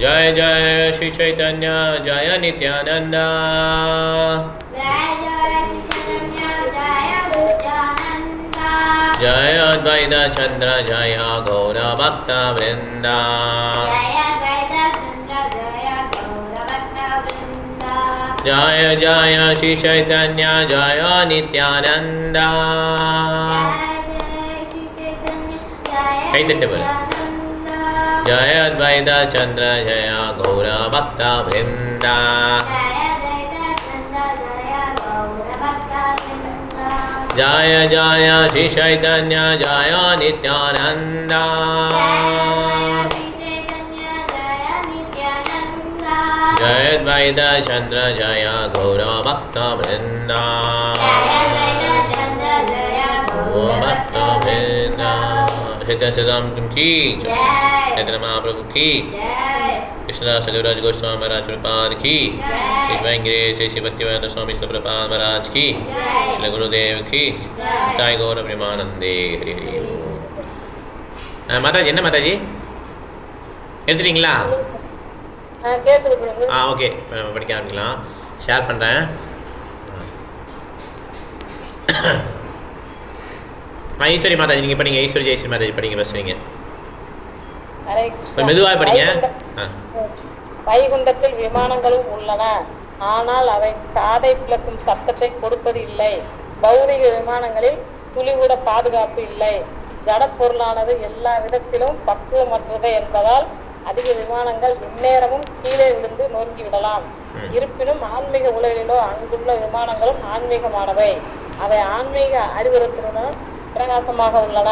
जय जय श्री चैतन्य जय नित्यानंद जय जय श्री चैतन्य जय नित्यानंद जय अद्वैत चंद्र जय गौर भक्त वृंद जय अद्वैत चंद्र जय गौर भक्त वृंद जय जय श्री चैतन्य जय नित्यानंद जय अद्वैत चंद्र जय गौर भक्त वृंद जय जय श्री चैतन्य जय नित्यानंद जय अद्वैत चंद्र जय गौर भक्त वृंद भक्त वृंद सिद्धांत की चैतन्य महाप्रभु की कृष्णदास कविराज गोस्वामी महाराज प्रपाद की श्री भक्तिवेदांत स्वामी प्रपाद महाराज की श्री गुरुदेव की ताई गौर प्रेमानंदे हरि हरि माताजी என்ன மாதாஜி எடுத்துட்டீங்களா ஓகே படிக்க ஆரம்பிக்கலாம் ஷேர் பண்ணுறேன் ஈஸ்வரி மாதாஜி நீங்கள் படிங்க ஈஸ்வரி ஜெயஸ்ரீ மாதாஜி படிங்க ஃபஸ்ட் நீங்கள் மெதுவாக படிங்க வைகுண்டத்தில் விமானங்களும் உள்ளன, ஆனால் அவை காதை பிளக்கும் சத்தத்தை கொடுப்பது இல்லை. பௌதிக விமானங்களில் துளிகூட பாதுகாப்பு இல்லை. ஜட பொருளானது எல்லா விதத்திலும் பக்குவமற்றது என்பதால் அதிக விமானங்கள் எந்நேரமும் கீழே விழுந்து நொறுங்கிவிடலாம். இருப்பினும் ஆன்மீக உலகிலோ அங்குள்ள விமானங்களும் ஆன்மீகமானவை. அவை ஆன்மீக அறிவுறுத்தலுடன் பிரகாசமாக உள்ளன.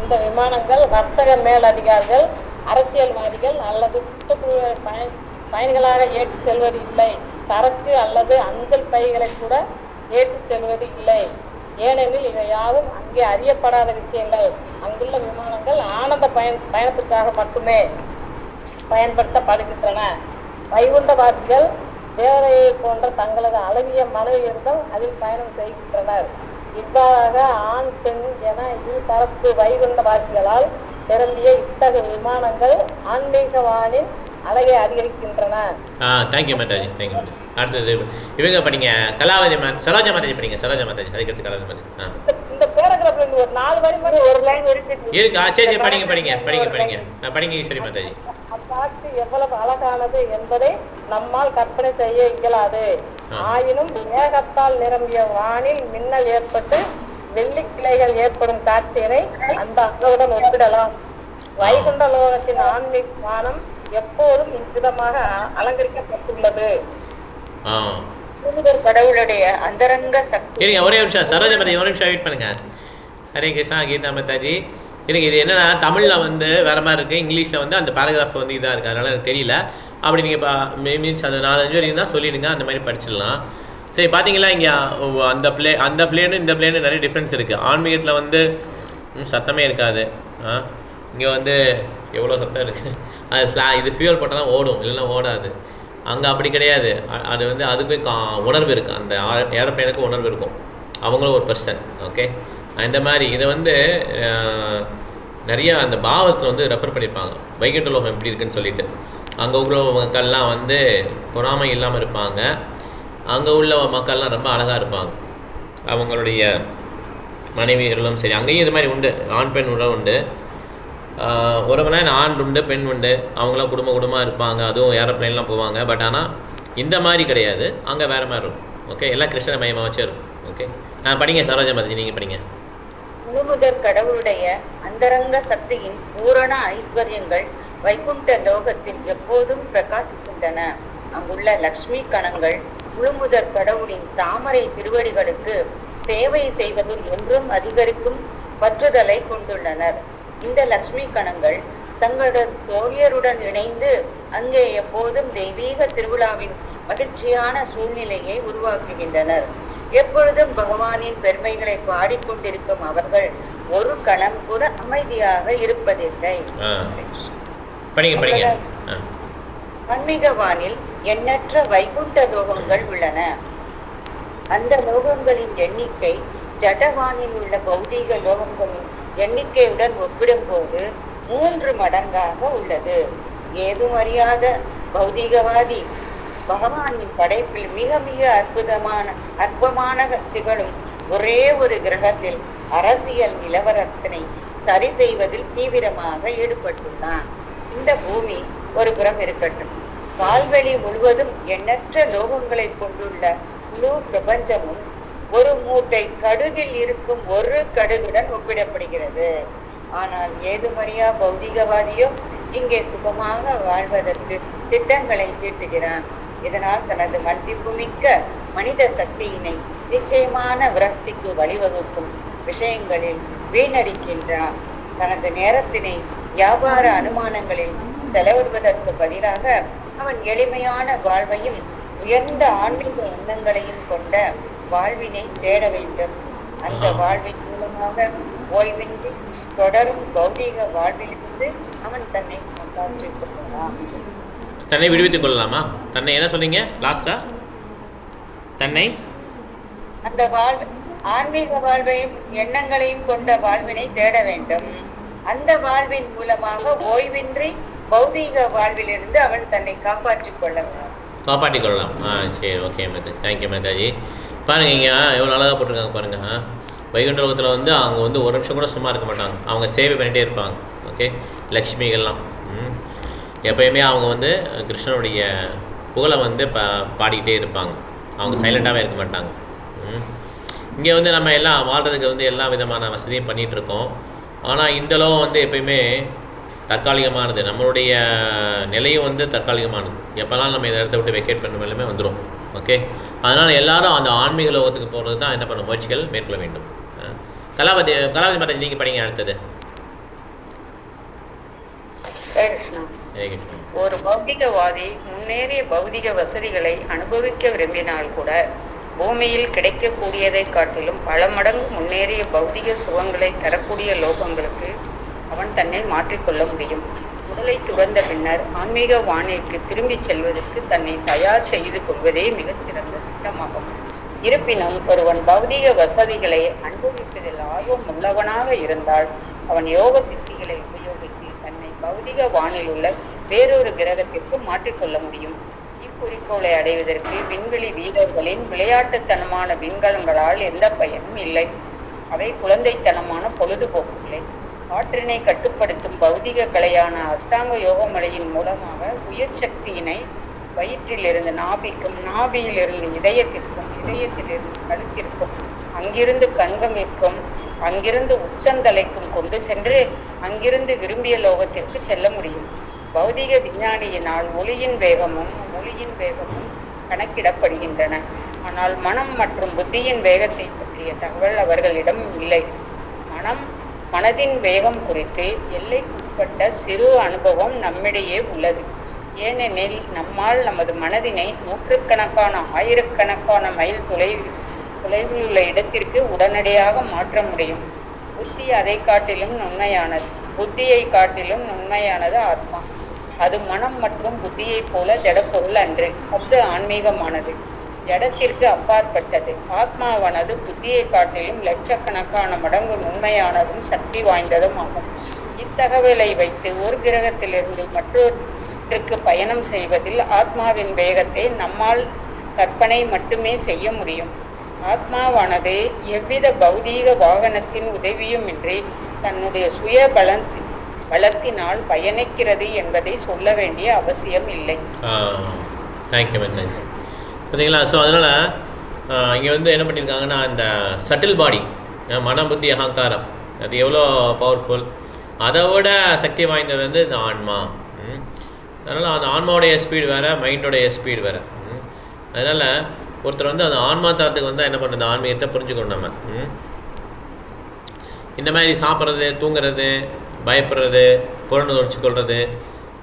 இந்த விமானங்கள் வர்த்தக மேலதிகாரிகள், அரசியல்வாதிகள் அல்லது சுற்றுப்புற பயணிகளாக ஏற்றி செல்வது இல்லை. சரக்கு அல்லது அஞ்சல் பைகளை கூட ஏற்றி செல்வது இல்லை. ஏனெனில் இவை யாவும் அங்கே அறியப்படாத விஷயங்கள். அங்குள்ள விமானங்கள் ஆனந்த பயணத்திற்காக மட்டுமே பயன்படுத்தப்படுகின்றன. வைகுண்டவாசிகள் தேவதையை போன்ற தங்களது அழகிய மனைவியர்கள் அதில் பயணம் செய்கின்றனர். இவ்வாறாக ஆண் பெண் என இரு தரப்பு வைகுண்டவாசிகளால் நிரம்பிய இத்தகைய விமானங்கள் ஆன்மீகவானின் அழகை அதிகரிக்கின்றன. Thank you Mataji, thank you Mataji. அடுத்தது இவங்க படிங்க, கலாவதி சரோஜா மாதாஜி படிங்க. சரோஜா மாதாஜி அதுக்கடுத்து கலாவதி மாதாஜி. இந்த பேராகிராஃப்ல ஒரு 4 வரி மட்டும் ஒரு லைன் இருக்கு. சரி படிங்க படிங்க படிங்க படிங்க படிங்க ஈஸ்வரி மாதாஜி. அக்காட்சி எவ்வளவு அழகானது என்பதை நம்மால் கற்பனை செய்ய இயலாது. ஆயினும் மேகத்தால் நிரம்பிய வானில் மின்னல் ஏற்பட்டு வெள்ளி கிளைகள் ஏற்படும் காட்சியினை அந்த அழகுடன் ஒப்பிடலாம். வைகுண்ட லோகத்தின் ஆன்மீக வானம் எப்போதும் இவ்விதமாக அலங்கரிக்கப்பட்டுள்ளது. கடவுளுடைய அந்தரங்க சக்தி. ஒரே நிமிஷம் சரோஜா மாதாஜி, ஒரு நிமிஷம் வெயிட் பண்ணுங்க. ஹரே கிருஷ்ணா கீதா மாதாஜி. எனக்கு இது என்னன்னா தமிழில் வந்து வேறு மாதிரி இருக்குது, இங்கிலீஷில் வந்து அந்த பேராகிராஃப் வந்து இதாக இருக்குது, அதனால் எனக்கு தெரியல. அப்படி நீங்கள் மீன்ஸ் அது 4-5 வரைக்கும் தான் சொல்லிடுங்க, அந்த மாதிரி படிச்சிடலாம். சரி பார்த்தீங்களா, இங்கே அந்த பிளேனு இந்த பிளேனு நிறைய டிஃப்ரென்ஸ் இருக்குது. ஆன்மீகத்தில் வந்து சத்தமே இருக்காது. இங்கே வந்து எவ்வளோ சத்தம் இருக்குது. அது இது ஃபியூல் போட்டால் தான் ஓடும், இல்லைன்னா ஓடாது. அங்கே அப்படி கிடையாது. அது வந்து அதுக்கு உணர்வு இருக்குது, அந்த ஏரோப்ளேனுக்கு உணர்வு இருக்கும். அவங்களும் ஒரு பர்சன். ஓகே, இந்த மாதிரி இதை வந்து நிறையா அந்த பாவத்தில் வந்து ரெஃபர் பண்ணியிருப்பாங்க. வைகுண்ட லோகம் எப்படி இருக்குன்னு சொல்லிட்டு. அங்கே உள்ள மக்கள்லாம் வந்து பொறாமை இல்லாமல் இருப்பாங்க. அங்கே உள்ள மக்கள்லாம் ரொம்ப அழகாக இருப்பாங்க. அவங்களுடைய மனைவிகளும் சரி, அங்கேயும் இது மாதிரி உண்டு, ஆண் பெண் உறவு உண்டு. ஒரு மணி நேரம் ஆண் உண்டு பெண் உண்டு. அவங்களாம் குடும்பமாக இருப்பாங்க, அதுவும் ஏரோப்ளைன்லாம் போவாங்க. பட் ஆனால் இந்த மாதிரி கிடையாது, அங்கே வேறு மாதிரி இருக்கும். ஓகே, எல்லாம் கிருஷ்ண மயமாக வச்சே இருக்கும். ஓகே, படிங்க சரோஜா மாதாஜி, நீங்கள் படிங்க. முழுமுதற் கடவுளுடைய அந்தரங்க சக்தியின் பூரண ஐஸ்வர்யங்கள் வைகுண்ட லோகத்தில் எப்போதும் பிரகாசிக்கின்றன. அங்குள்ள லக்ஷ்மி கணங்கள் முழுமுதற் கடவுளின் தாமரை திருவடிகளுக்கு சேவை செய்வதில் என்றும் அதிகரிக்கும் பற்றுதலை கொண்டுள்ளனர். இந்த லக்ஷ்மி கணங்கள் தங்களது தோழியருடன் இணைந்து அங்கே எப்போதும் தெய்வீக திருவிழாவின் மகிழ்ச்சியான சூழ்நிலையை உருவாக்குகின்றனர். எப்பொழுதும் பகவானின் பெருமைகளை பாடிக்கொண்டிருக்கும் அவர்கள் ஒரு கணம் கூட அமைதியாக இருப்பதில்லை. ஆன்மீக வானில் எண்ணற்ற வைகுண்ட லோகங்கள் உள்ளன. அந்த லோகங்களின் எண்ணிக்கை ஜடவானில் உள்ள பௌதீக லோகங்களின் எண்ணிக்கையுடன் ஒப்பிடும்போது 3 மடங்காக உள்ளது. ஏதும் அறியாத பௌதிகவாதி பகவானின் படைப்பில் மிக மிக அற்பமான திகழும் ஒரே ஒரு கிரகத்தில் அரசியல் நிலவரத்தினை சரி செய்வதில் தீவிரமாக ஈடுபட்டுள்ளான். இந்த பூமி ஒரு புறம் இருக்கட்டும், பால்வெளி முழுவதும் எண்ணற்ற லோகங்களை கொண்டுள்ள முழு பிரபஞ்சமும் ஒரு மூட்டை கடுகில் இருக்கும் ஒரு கடுகுடன் ஒப்பிடப்படுகிறது. ஆனால் ஏதுமறியா பௌதிகவாதியோ இங்கே சுகமாக வாழ்வதற்கு திட்டங்களை தீட்டுகிறான். இதனால் தனது மதிப்புமிக்க மனித சக்தியினை நிச்சயமான விரக்திக்கு வழிவகுக்கும் விஷயங்களில் வீணடிக்கின்றான். தனது நேரத்தினை வியாபார அனுமானங்களில் செலவிடுவதற்கு பதிலாக அவன் எளிமையான வாழ்வையும் உயர்ந்த ஆன்மீக எண்ணங்களையும் கொண்ட வாழ்வினை தேட வேண்டும். அந்த வாழ்வின் மூலமாக ஓய்வின்றி தொடரும் பௌதீக வாழ்விலிருந்து அவன் தன்னை காப்பாற்றிக் கொள்ளலாம். தன்னை விடுவித்துக் கொள்ளலாமா? தன்னை என்ன சொன்னீங்க லாஸ்டா? தன்னை அந்த ஆன்மீக வாழ்வையும் எண்ணங்களையும் கொண்ட வாழ்வினை தேட வேண்டும். அந்த வாழ்வின் மூலமாக ஓய்வின்றி பௌதீக வாழ்விலிருந்து அவன் தன்னை காப்பாற்றிக் கொள்ளலாம். சரி, ஓகே மேதா, தேங்க்யூ மேதாஜி. பாருங்க, இங்கே எவ்வளோ அழகாக போட்டிருக்காங்க பாருங்க. வைகுண்ட லோகத்தில் வந்து அவங்க வந்து ஒரு நிமிஷம் கூட சும்மா இருக்க மாட்டாங்க, அவங்க சேவை பண்ணிகிட்டே இருப்பாங்க. ஓகே, லக்ஷ்மிகள்லாம் எப்பயுமே அவங்க வந்து கிருஷ்ணனுடைய புகழை வந்து பாடிக்கிட்டே இருப்பாங்க, அவங்க சைலண்ட்டாகவே இருக்க மாட்டாங்க. இங்கே வந்து நம்ம எல்லாம் வாழ்கிறதுக்கு வந்து எல்லா விதமான வசதியும் பண்ணிகிட்ருக்கோம். ஆனால் இந்த லோகம் வந்து எப்பயுமே தற்காலிகமானது, நம்மளுடைய நிலையும் வந்து தற்காலிகமானது. எப்போல்லாம் நம்ம இந்த இடத்த விட்டு வெக்கேட் பண்ண எல்லாமே வந்துடும். ஓகே, அதனால் எல்லாரும் அந்த ஆன்மீக லோகத்துக்கு போகிறது தான் என்ன பண்ண முயற்சிகள் மேற்கொள்ள வேண்டும். கலாவதி மாதாஜி, நீங்கள் படிங்க அடுத்தது. ஒரு பௌதிகவாதி முன்னேறிய பௌதிக வசதிகளை அனுபவிக்க விரும்பினால் கூட பூமியில் கிடைக்கக்கூடியதை காட்டிலும் பல மடங்கு முன்னேறிய பௌதிக சுகங்களை தரக்கூடிய லோகங்களுக்கு அவன் தன்னை மாற்றிக்கொள்ள முடியும். உடலை துறந்த பின்னர் ஆன்மீக வானிற்கு திரும்பி செல்வதற்கு தன்னை தயார் செய்து கொள்வதே மிகச்சிறந்த திட்டமாகும். இருப்பினும் ஒருவன் பௌதிக வசதிகளை அனுபவிப்பதில் ஆர்வம் உள்ளவனாக இருந்தால் அவன் யோக சித்திகளை உபயோகித்து தன்னை பௌதிக வானில் உள்ள வேறொரு கிரகத்திற்கு மாற்றிக்கொள்ள முடியும். இக்குறிக்கோளை அடைவதற்கு விண்வெளி வீரர்களின் விளையாட்டுத்தனமான விண்கலங்களால் எந்த பயனும் இல்லை. அவை குழந்தைத்தனமான பொழுதுபோக்குகளே. காற்றினை கட்டுப்படுத்தும் பௌதிக கலையான அஷ்டாங்க யோக மலையின் மூலமாக உயிர் சக்தியினை வயிற்றிலிருந்து நாபிக்கும், நாபியிலிருந்து இதயத்திற்கும், இதயத்திலிருந்து கழுத்திற்கும், அங்கிருந்து கண்களுக்கும், அங்கிருந்து உச்சந்தலைக்கும் கொண்டு சென்று அங்கிருந்து விரும்பிய லோகத்திற்கு செல்ல முடியும். பௌதிக விஞ்ஞானியினால் ஒளியின் வேகமும் கணக்கிடப்படுகின்றன. ஆனால் மனம் மற்றும் புத்தியின் வேகத்தை பற்றிய தகவல் அவர்களிடம் இல்லை. மனதின் வேகம் குறித்து எல்லைக்குட்பட்ட சிறு அனுபவம் நம்மிடையே உள்ளது. ஏனெனில் நம்மால் நமது மனதினை நூற்றுக்கணக்கான ஆயிரக்கணக்கான மைல் தொலைவில் உள்ள இடத்திற்கு உடனடியாக மாற்ற முடியும். புத்தி அதை காட்டிலும் நுண்மையானது. புத்தியை காட்டிலும் நுண்மையானது ஆத்மா. அது மனம் மற்றும் புத்தியைப் போல ஜடப்பொருள் அன்று. அது ஆன்மீகமானது, ஜடத்திற்கு அப்பாற்பட்டது. ஆத்மாவானது புத்தியை காட்டிலும் லட்சக்கணக்கான மடங்கு நுண்மையானதும் சக்தி வாய்ந்ததும் ஆகும். இத்தகவலை வைத்து ஒரு கிரகத்திலிருந்து மற்றொன்றுக்கு பயணம் செய்வதில் ஆத்மாவின் வேகத்தை நம்மால் கற்பனை மட்டுமே செய்ய முடியும். ஆத்மாவானது எவ்வித பௌதீக வாகனத்தின் உதவியுமின்றி தன்னுடைய சுய பலத்தினால் பயணிக்கிறது என்பதை சொல்ல வேண்டிய அவசியம் இல்லை. தேங்க்யூ பார்த்தீங்களா? ஸோ அதனால் இங்கே வந்து என்ன பண்ணியிருக்காங்கன்னா, அந்த சட்டில் பாடி, மன புத்தி அகங்காரம், அது எவ்வளோ பவர்ஃபுல், அதை விட சக்தி வாய்ந்தது வந்து இந்த ஆன்மா. அதனால் அந்த ஆன்மாவுடைய ஸ்பீடு வேறு, மைண்டோடைய ஸ்பீடு வேறு. அதனால் ஒருத்தர் வந்து அந்த ஆன்மா தரத்துக்கு வந்தால் என்ன பண்ணுறது, ஆன்மீகத்தை புரிஞ்சுக்கணும். நம்ம இந்த மாதிரி சாப்பிட்றது, தூங்குறது, பயப்படுறது, புறணு வச்சுக்கொள்வது,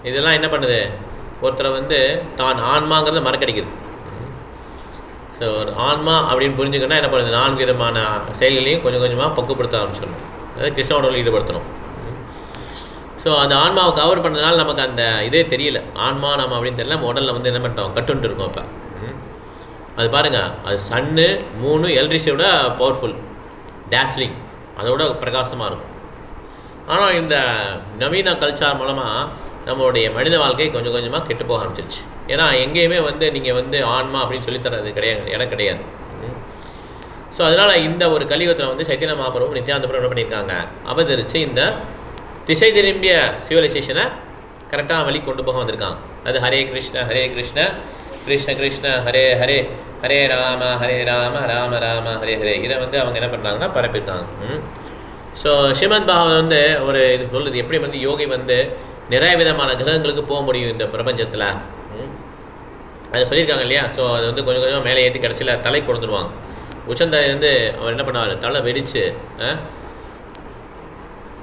இதெல்லாம் என்ன பண்ணுது, ஒருத்தரை வந்து தான் ஆன்மாங்கிறத மறக்கடிக்குது. ஸோ ஒரு ஆன்மா அப்படின்னு புரிஞ்சுக்கணுன்னா என்ன பண்ணுது, 4 விதமான செயல்களையும் கொஞ்சம் கொஞ்சமாக பக்குவப்படுத்த ஆரம்பிச்சிடணும். அதாவது கிருஷ்ணோட ஈடுபடுத்தணும். ஸோ அந்த ஆன்மாவை கவர் பண்ணுறதுனால நமக்கு அந்த இதே தெரியல, ஆன்மா நம்ம அப்படின்னு தெரியல. நம்ம உடலில் வந்து என்ன பண்ணிட்டோம், கட்டுன்ட்டு இருக்கோம். இப்போ அது பாருங்கள், அது சன்னு 3 எலக்ட்ரிசிட்டியோட பவர்ஃபுல், டேஸ்லிங், அதோட பிரகாசமாக இருக்கும். ஆனால் இந்த நவீன கல்ச்சர் மூலமாக நம்மளுடைய மனித வாழ்க்கை கொஞ்சம் கொஞ்சமாக கெட்டு போக ஆரம்பிச்சிருச்சு. ஏன்னா எங்கேயுமே வந்து நீங்கள் வந்து ஆன்மா அப்படின்னு சொல்லித்தரது கிடையாது, இடம் கிடையாது. ஸோ அதனால் இந்த ஒரு கலியுகத்தில் வந்து சைத்தன்ய மகாபிரபு நித்யானந்த பிரபு என்ன பண்ணியிருக்காங்க, அவதரித்து இந்த திசை திரும்பிய சிவிலைசேஷனை கரெக்டான வழி கொண்டு போக வந்திருக்காங்க. அது ஹரே கிருஷ்ண கிருஷ்ண கிருஷ்ண ஹரே ஹரே, ஹரே ராம ராம ராம ஹரே ஹரே, இதை வந்து அவங்க என்ன பண்ணுறாங்கன்னா பரப்பியிருக்காங்க. ஸோ ஸ்ரீமத் பாகவத் வந்து ஒரு இது சொல்லுது எப்படி வந்து யோகி வந்து நிறைய விதமான கிரகங்களுக்கு போக முடியும் இந்த பிரபஞ்சத்தில், அதை சொல்லியிருக்காங்க இல்லையா. ஸோ அது வந்து கொஞ்சம் கொஞ்சமாக மேலே ஏற்றி கடைசியில் தலை கொடுத்துருவாங்க. உச்சந்தாய் வந்து அவர் என்ன பண்ணுவார், தலை வெடித்து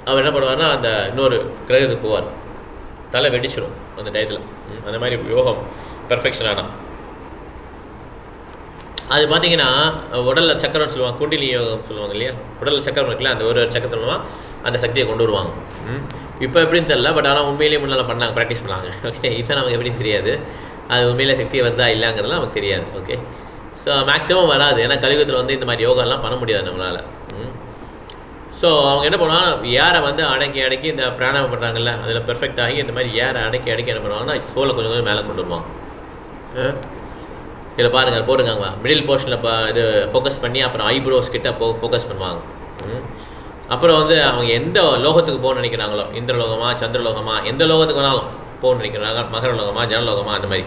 அவர் என்ன பண்ணுவார்னா அந்த இன்னொரு கிரகத்துக்கு போவார், தலை வெடிச்சிடும் அந்த டயத்தில். அந்த மாதிரி யோகம் பெர்ஃபெக்ஷன் ஆனால் அது பார்த்தீங்கன்னா உடலில் சக்கரம்னு சொல்லுவாங்க, குண்டிலி யோகம் சொல்லுவாங்க இல்லையா. உடலில் சக்கரம் இருக்குல்ல, அந்த ஒரு சக்கரத்து மூலமாக அந்த சக்தியை கொண்டு வருவாங்க. இப்போ எப்படின்னு தெரியல, பட் ஆனால் உண்மையிலேயே முன்னால் பண்ணாங்க, ப்ராக்டிஸ் பண்ணாங்க. ஓகே, இப்போ நமக்கு எப்படின்னு தெரியாது, அது உண்மையிலே சக்தி வருதா இல்லைங்கிறதுலாம் நமக்கு தெரியாது. ஓகே, ஸோ மேக்ஸிமம் வராது, ஏன்னா கலியுகத்தில் வந்து இந்த மாதிரி யோகாலாம் பண்ண முடியாது நம்மளால். ஸோ அவங்க என்ன பண்ணுவாங்க, ஏரை வந்து அடக்கி இந்த பிராணாயம் பண்ணுறாங்கல்ல, அதில் பெர்ஃபெக்ட் ஆகி இந்த மாதிரி ஏரை அடக்கி என்ன பண்ணுவாங்கன்னா சோலை கொஞ்சம் கொஞ்சம் மேலே கொண்டு வருவாங்க. இதில் பாருங்கள் போட்டுருக்காங்க, மிடில் போர்ஷனில் இது ஃபோக்கஸ் பண்ணி அப்புறம் ஐப்ரோஸ் கிட்ட ஃபோக்கஸ் பண்ணுவாங்க. அப்புறம் வந்து அவங்க எந்த லோகத்துக்கு போகணும்னு நினைக்கிறாங்களோ, இந்திரலோகமா சந்திரலோகமா எந்த லோகத்துக்கு வேணாலும் போகணும்னு நினைக்கிறாங்க, மகரலோகமா ஜனலோகமா அந்த மாதிரி